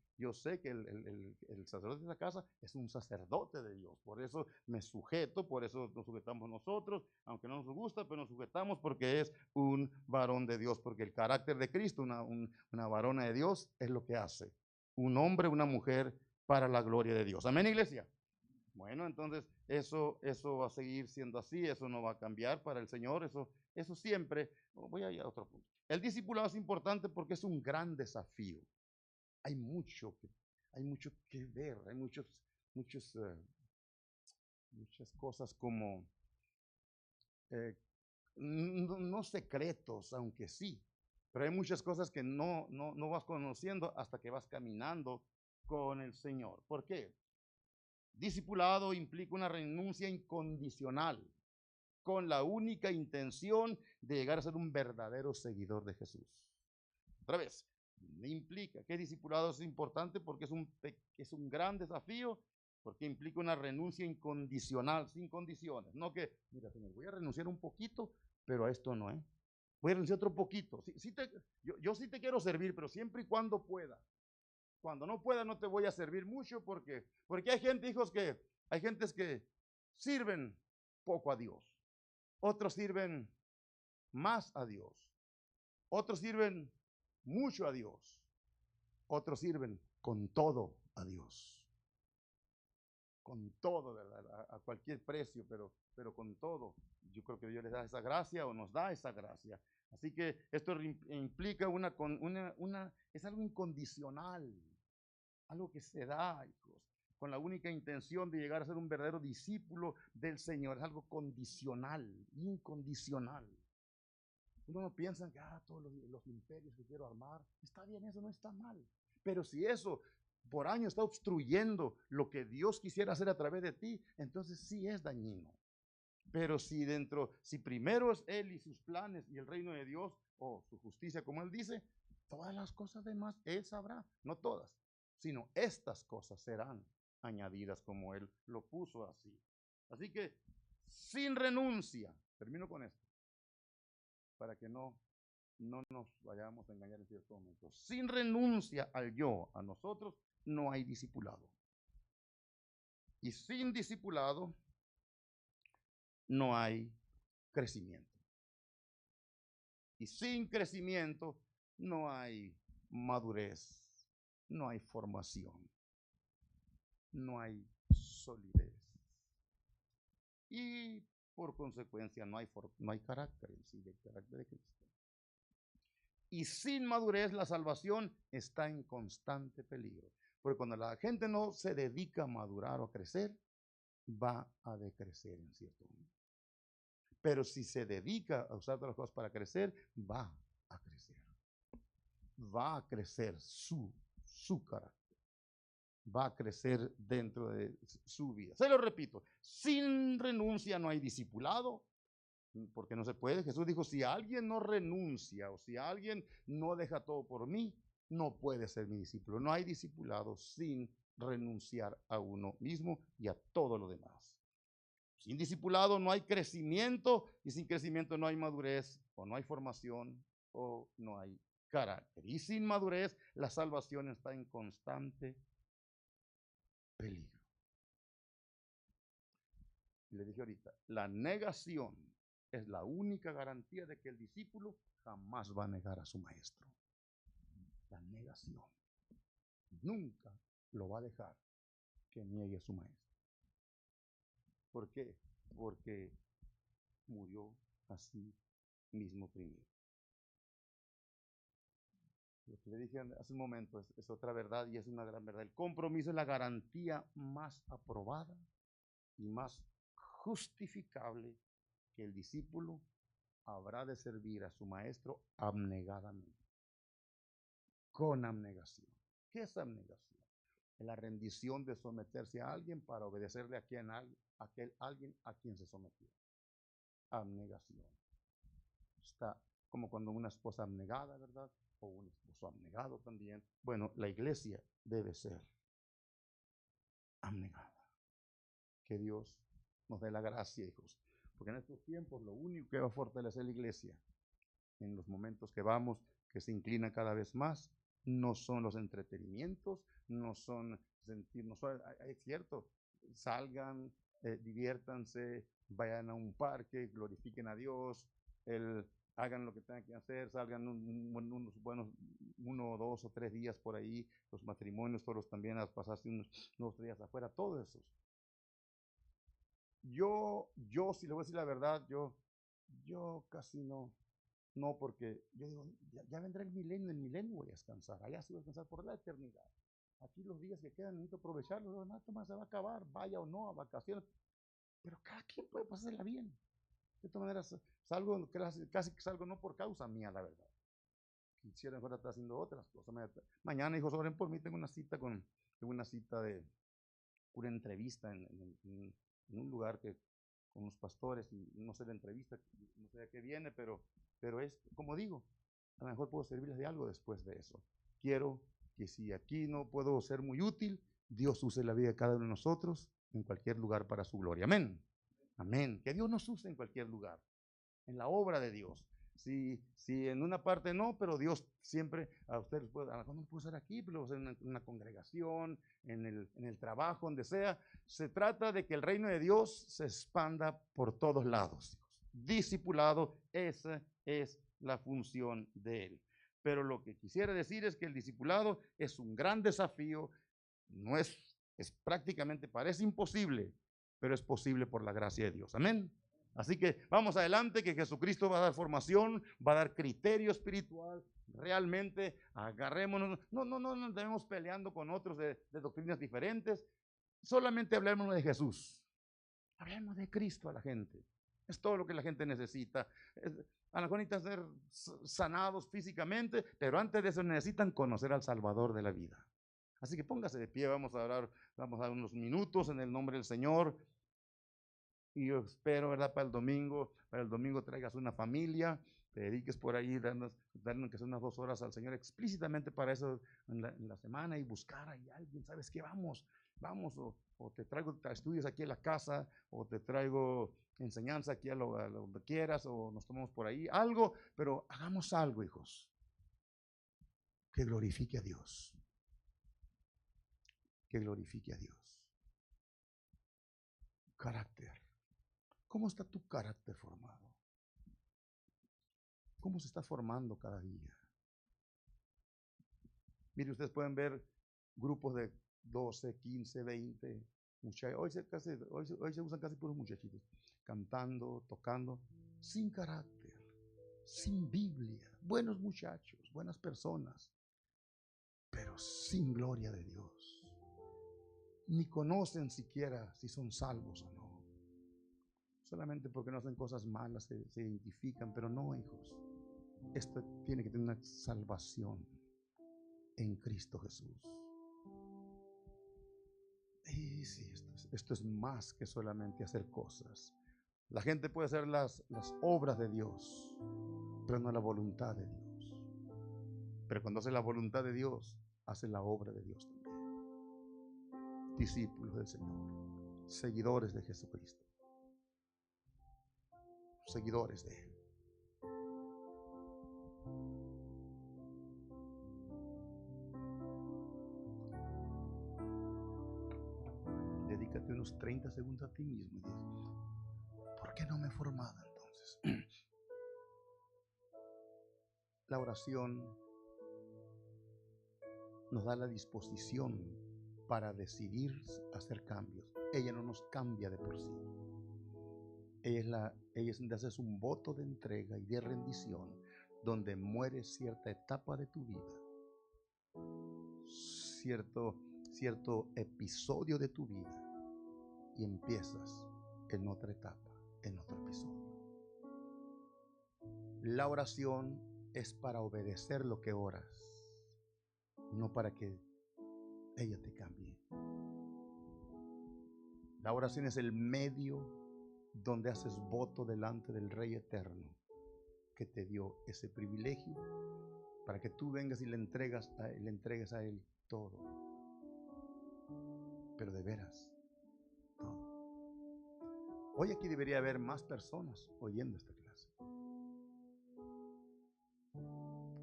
que el sacerdote de la casa es un sacerdote de Dios, por eso me sujeto, por eso nos sujetamos nosotros, aunque no nos gusta, pero nos sujetamos porque es un varón de Dios, porque el carácter de Cristo, una varona de Dios, es lo que hace. Un hombre, una mujer para la gloria de Dios. Amén, iglesia. Bueno, entonces eso va a seguir siendo así, eso no va a cambiar para el Señor, eso siempre. Voy a ir a otro punto. El discipulado es importante porque es un gran desafío. Hay mucho que ver, hay muchas cosas como, no secretos, aunque sí, pero hay muchas cosas que no vas conociendo hasta que vas caminando con el Señor. ¿Por qué? Discipulado implica una renuncia incondicional, con la única intención de llegar a ser un verdadero seguidor de Jesús. Otra vez, implica que discipulado es importante porque es un gran desafío, porque implica una renuncia incondicional, sin condiciones. No que, mira, Señor, voy a renunciar un poquito, pero a esto no, ¿eh? Voy a renunciar otro poquito. Yo sí te quiero servir, pero siempre y cuando pueda. Cuando no pueda, no te voy a servir mucho porque hay gentes que sirven poco a Dios. Otros sirven más a Dios. Otros sirven mucho a Dios. Otros sirven con todo a Dios. Con todo, ¿verdad? A cualquier precio, pero con todo. Yo creo que Dios les da esa gracia o nos da esa gracia. Así que esto implica es algo incondicional, algo que se da, hijos, con la única intención de llegar a ser un verdadero discípulo del Señor. Es algo condicional, incondicional. Uno no piensa que todos los imperios que quiero armar, está bien, eso no está mal. Pero si eso por años está obstruyendo lo que Dios quisiera hacer a través de ti, entonces sí es dañino. Pero si primero es Él y sus planes y el reino de Dios, o su justicia, como Él dice, todas las cosas demás Él sabrá, no todas, sino estas cosas serán añadidas como Él lo puso así. Así que sin renuncia, termino con esto, para que no nos vayamos a engañar en ciertos momentos. Sin renuncia al yo, a nosotros, no hay discipulado. Y sin discipulado no hay crecimiento. Y sin crecimiento no hay madurez, no hay formación, no hay solidez. Y por consecuencia no hay carácter en sí, el carácter de Cristo. Y sin madurez la salvación está en constante peligro. Porque cuando la gente no se dedica a madurar o a crecer, va a decrecer en cierto momento. Pero si se dedica a usar todas las cosas para crecer, va a crecer. Va a crecer su carácter. Va a crecer dentro de su vida. Se lo repito, sin renuncia no hay discipulado, porque no se puede. Jesús dijo, si alguien no renuncia o si alguien no deja todo por mí, no puede ser mi discípulo. No hay discipulado sin renunciar a uno mismo y a todo lo demás. Sin discipulado no hay crecimiento y sin crecimiento no hay madurez o no hay formación o no hay carácter. Y sin madurez la salvación está en constante peligro. Le dije ahorita, la negación es la única garantía de que el discípulo jamás va a negar a su maestro. La negación. Nunca lo va a dejar que niegue a su maestro. ¿Por qué? Porque murió así mismo primero. Lo que le dije hace un momento es otra verdad y es una gran verdad. El compromiso es la garantía más aprobada y más justificable que el discípulo habrá de servir a su maestro abnegadamente, con abnegación. ¿Qué es abnegación? Es la rendición de someterse a alguien para obedecerle a aquel alguien a quien se sometió. Abnegación. Está como cuando una esposa abnegada, ¿verdad? O un esposo abnegado también. Bueno, la iglesia debe ser abnegada. Que Dios nos dé la gracia, hijos. Porque en estos tiempos lo único que va a fortalecer la iglesia, en los momentos que vamos, que se inclina cada vez más, no son los entretenimientos, no son sentirnos, es cierto, salgan, diviértanse, vayan a un parque, glorifiquen a Dios, hagan lo que tengan que hacer, salgan unos buenos 1, 2 o 3 días por ahí, los matrimonios, todos también, a pasarse unos días afuera, todo eso. Yo, si le voy a decir la verdad, yo casi no, porque yo digo, ya vendrá el milenio voy a descansar, allá sí voy a descansar por la eternidad. Aquí los días que quedan necesito aprovecharlos, no, más se va a acabar, vaya o no a vacaciones, pero cada quien puede pasársela bien. De todas maneras, salgo, casi que salgo no por causa mía, la verdad. Quisiera mejor estar haciendo otras cosas. Mañana, hijos, oren por mí, tengo una cita de una entrevista en un lugar con los pastores, y no sé la entrevista, no sé de qué viene, pero es, como digo, a lo mejor puedo servirles de algo después de eso. Quiero que si aquí no puedo ser muy útil, Dios use la vida de cada uno de nosotros en cualquier lugar para su gloria. Amén. Amén. Que Dios nos use en cualquier lugar, en la obra de Dios. Si en una parte no, pero Dios siempre, a ustedes a lo mejor no puede ser aquí, pero en una congregación, en el trabajo, donde sea. Se trata de que el reino de Dios se expanda por todos lados. Discipulado, esa es la función de él. Pero lo que quisiera decir es que el discipulado es un gran desafío, no es prácticamente, parece imposible, pero es posible por la gracia de Dios. Amén. Así que vamos adelante, que Jesucristo va a dar formación, va a dar criterio espiritual. Realmente agarrémonos, no nos debemos peleando con otros de doctrinas diferentes. Solamente hablemos de Jesús. Hablemos de Cristo a la gente. Es todo lo que la gente necesita. A lo mejor necesitan ser sanados físicamente, pero antes de eso necesitan conocer al Salvador de la vida. Así que póngase de pie, vamos a orar, vamos a dar unos minutos en el nombre del Señor. Y yo espero, ¿verdad? Para el domingo traigas una familia, te dediques por ahí, darnos que son unas 2 horas al Señor explícitamente para eso en la semana, y buscar ahí a alguien, ¿sabes qué? Vamos, o te traigo estudios aquí en la casa, o te traigo enseñanza aquí a lo que quieras, o nos tomamos por ahí, algo, pero hagamos algo, hijos, que glorifique a Dios. Que glorifique a Dios. Carácter. ¿Cómo está tu carácter formado? ¿Cómo se está formando cada día? Mire, ustedes pueden ver grupos de 12, 15, 20 muchachos. Hoy se usan casi puros muchachitos, cantando, tocando, sin carácter, sin Biblia. Buenos muchachos, buenas personas, pero sin gloria de Dios. Ni conocen siquiera si son salvos o no. Solamente porque no hacen cosas malas se identifican, pero no, hijos. Esto tiene que tener una salvación en Cristo Jesús. Y sí, esto es más que solamente hacer cosas. La gente puede hacer las obras de Dios, pero no la voluntad de Dios. Pero cuando hace la voluntad de Dios, hace la obra de Dios también. Discípulos del Señor, seguidores de Jesucristo, seguidores de Él. Dedícate unos 30 segundos a ti mismo y dices, ¿por qué no me he formado entonces? La oración nos da la disposición para decidir hacer cambios. Ella no nos cambia de por sí. Ella es un voto de entrega y de rendición, donde muere cierta etapa de tu vida, cierto episodio de tu vida, y empiezas en otra etapa, en otro episodio. La oración es para obedecer lo que oras, no para que ella te cambie. La oración es el medio donde haces voto delante del Rey eterno que te dio ese privilegio para que tú vengas y le entregues a Él todo. Pero de veras, todo. Hoy aquí debería haber más personas oyendo esta clase.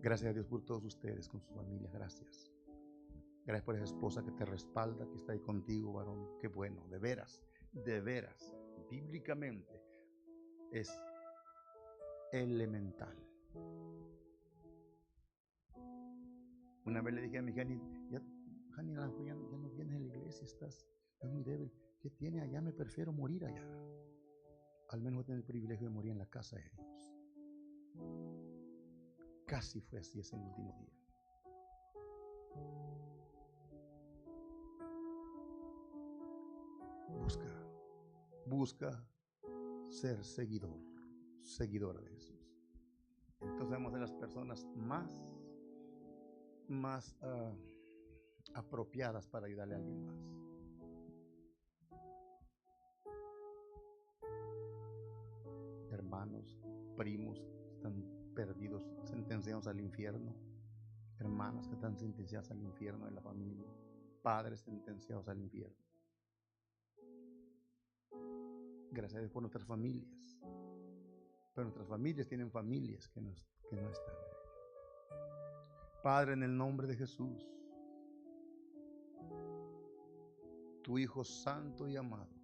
Gracias a Dios por todos ustedes con sus familias. Gracias. Gracias por esa esposa que te respalda, que está ahí contigo, varón. Qué bueno, de veras, bíblicamente es elemental. Una vez le dije a mi Jani, Jani, ya no vienes a la iglesia, estás muy débil. ¿Qué tiene allá? Me prefiero morir allá. Al menos voy a tener el privilegio de morir en la casa de Dios. Casi fue así ese último día. Busca ser seguidora de Jesús. Entonces vamos a las personas más apropiadas para ayudarle a alguien más. Hermanos, primos que están perdidos, sentenciados al infierno. Hermanas que están sentenciadas al infierno de la familia. Padres sentenciados al infierno. Gracias a Dios por nuestras familias. Pero nuestras familias tienen familias que no están. Padre, en el nombre de Jesús, tu Hijo santo y amado,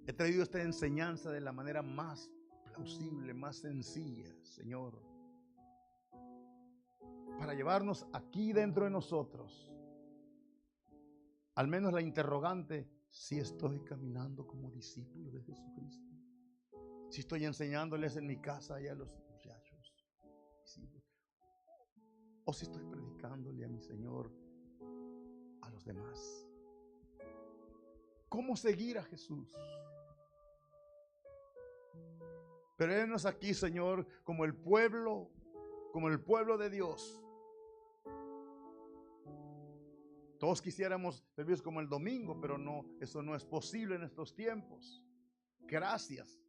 he traído esta enseñanza de la manera más plausible, más sencilla, Señor, para llevarnos aquí dentro de nosotros al menos la interrogante: si estoy caminando como discípulo de Jesucristo, si estoy enseñándoles en mi casa allá a los muchachos, o si estoy predicándole a mi Señor a los demás. ¿Cómo seguir a Jesús? Pero vennos aquí, Señor, como el pueblo de Dios. Todos quisiéramos servir como el domingo, pero no, eso no es posible en estos tiempos. Gracias.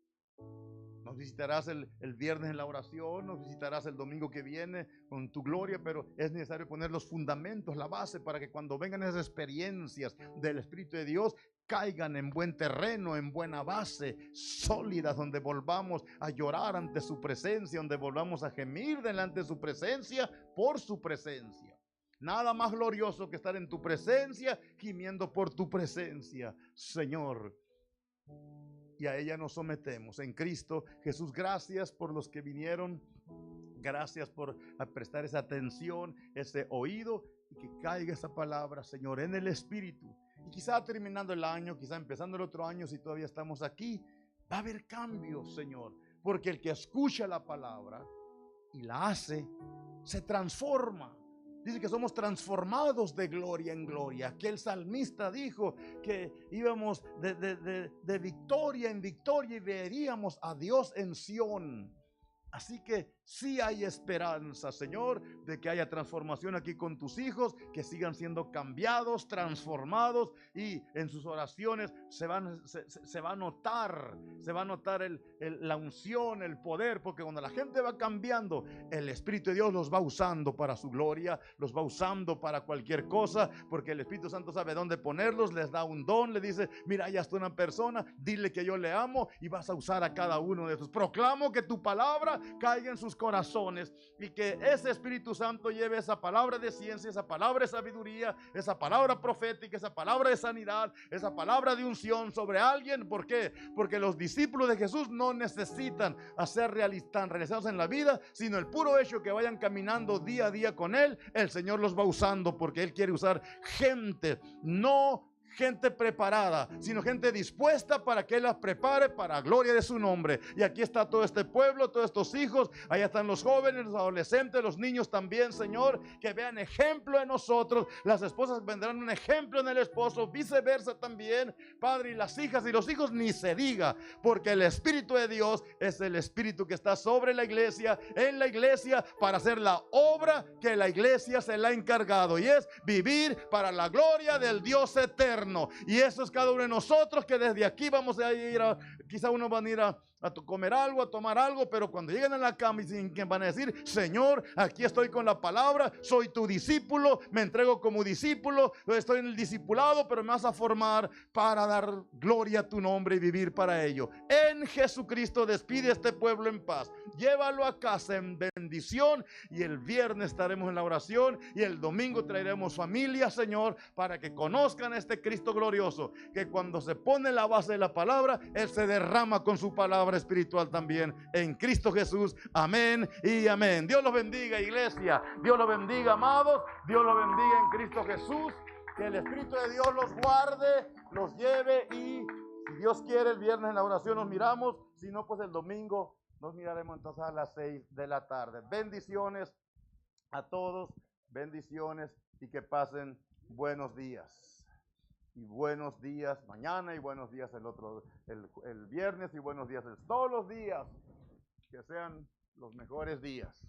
Nos visitarás el viernes en la oración, nos visitarás el domingo que viene con tu gloria, pero es necesario poner los fundamentos, la base, para que cuando vengan esas experiencias del Espíritu de Dios, caigan en buen terreno, en buena base, sólidas, donde volvamos a llorar ante su presencia, donde volvamos a gemir delante de su presencia, por su presencia. Nada más glorioso que estar en tu presencia, gimiendo por tu presencia, Señor. Y a ella nos sometemos en Cristo Jesús. Gracias por los que vinieron. Gracias por prestar esa atención, ese oído, y que caiga esa palabra, Señor, en el Espíritu. Y quizá terminando el año, quizá empezando el otro año, si todavía estamos aquí, va a haber cambios, Señor. Porque el que escucha la palabra y la hace, se transforma. Dice que somos transformados de gloria en gloria. Que el salmista dijo que íbamos de victoria en victoria y veríamos a Dios en Sión. Así que sí hay esperanza, Señor, de que haya transformación aquí con tus hijos, que sigan siendo cambiados, transformados, y en sus oraciones se va a notar la unción, el poder, porque cuando la gente va cambiando, el Espíritu de Dios los va usando para su gloria, los va usando para cualquier cosa, porque el Espíritu Santo sabe dónde ponerlos, les da un don, le dice: mira, ya está una persona, dile que yo le amo, y vas a usar a cada uno de esos. Proclamo que tu palabra caiga en sus corazones, y que ese Espíritu Santo lleve esa palabra de ciencia, esa palabra de sabiduría, esa palabra profética, esa palabra de sanidad, esa palabra de unción sobre alguien. ¿Por qué? Porque los discípulos de Jesús no necesitan hacer tan realizados en la vida, sino el puro hecho que vayan caminando día a día con Él, el Señor los va usando, porque Él quiere usar gente, no gente preparada, sino gente dispuesta para que Él las prepare para la gloria de su nombre. Y aquí está todo este pueblo, todos estos hijos, allá están los jóvenes, los adolescentes, los niños también, Señor, que vean ejemplo en nosotros. Las esposas vendrán un ejemplo en el esposo, viceversa también, Padre, y las hijas y los hijos ni se diga, porque el Espíritu de Dios es el Espíritu que está sobre la iglesia, en la iglesia, para hacer la obra que la iglesia se le ha encargado, y es vivir para la gloria del Dios eterno. Y eso es cada uno de nosotros, que desde aquí vamos a ir quizá uno van a ir a comer algo, a tomar algo, pero cuando lleguen a la cama y que van a decir: Señor, aquí estoy con la palabra, soy tu discípulo, me entrego como discípulo, estoy en el discipulado, pero me vas a formar para dar gloria a tu nombre y vivir para ello. En Jesucristo despide a este pueblo en paz, llévalo a casa en bendición, y el viernes estaremos en la oración, y el domingo traeremos familia, Señor, para que conozcan a este Cristo glorioso, que cuando se pone la base de la palabra, Él se derrama con su palabra espiritual también en Cristo Jesús. Amén y amén. Dios los bendiga, iglesia. Dios los bendiga, amados. Dios los bendiga en Cristo Jesús. Que el Espíritu de Dios los guarde, los lleve, y si Dios quiere, el viernes en la oración nos miramos. Si no, pues el domingo nos miraremos entonces a las 6 de la tarde. Bendiciones a todos, bendiciones, y que pasen buenos días. Y buenos días mañana, y buenos días el viernes, y buenos días todos los días. Que sean los mejores días.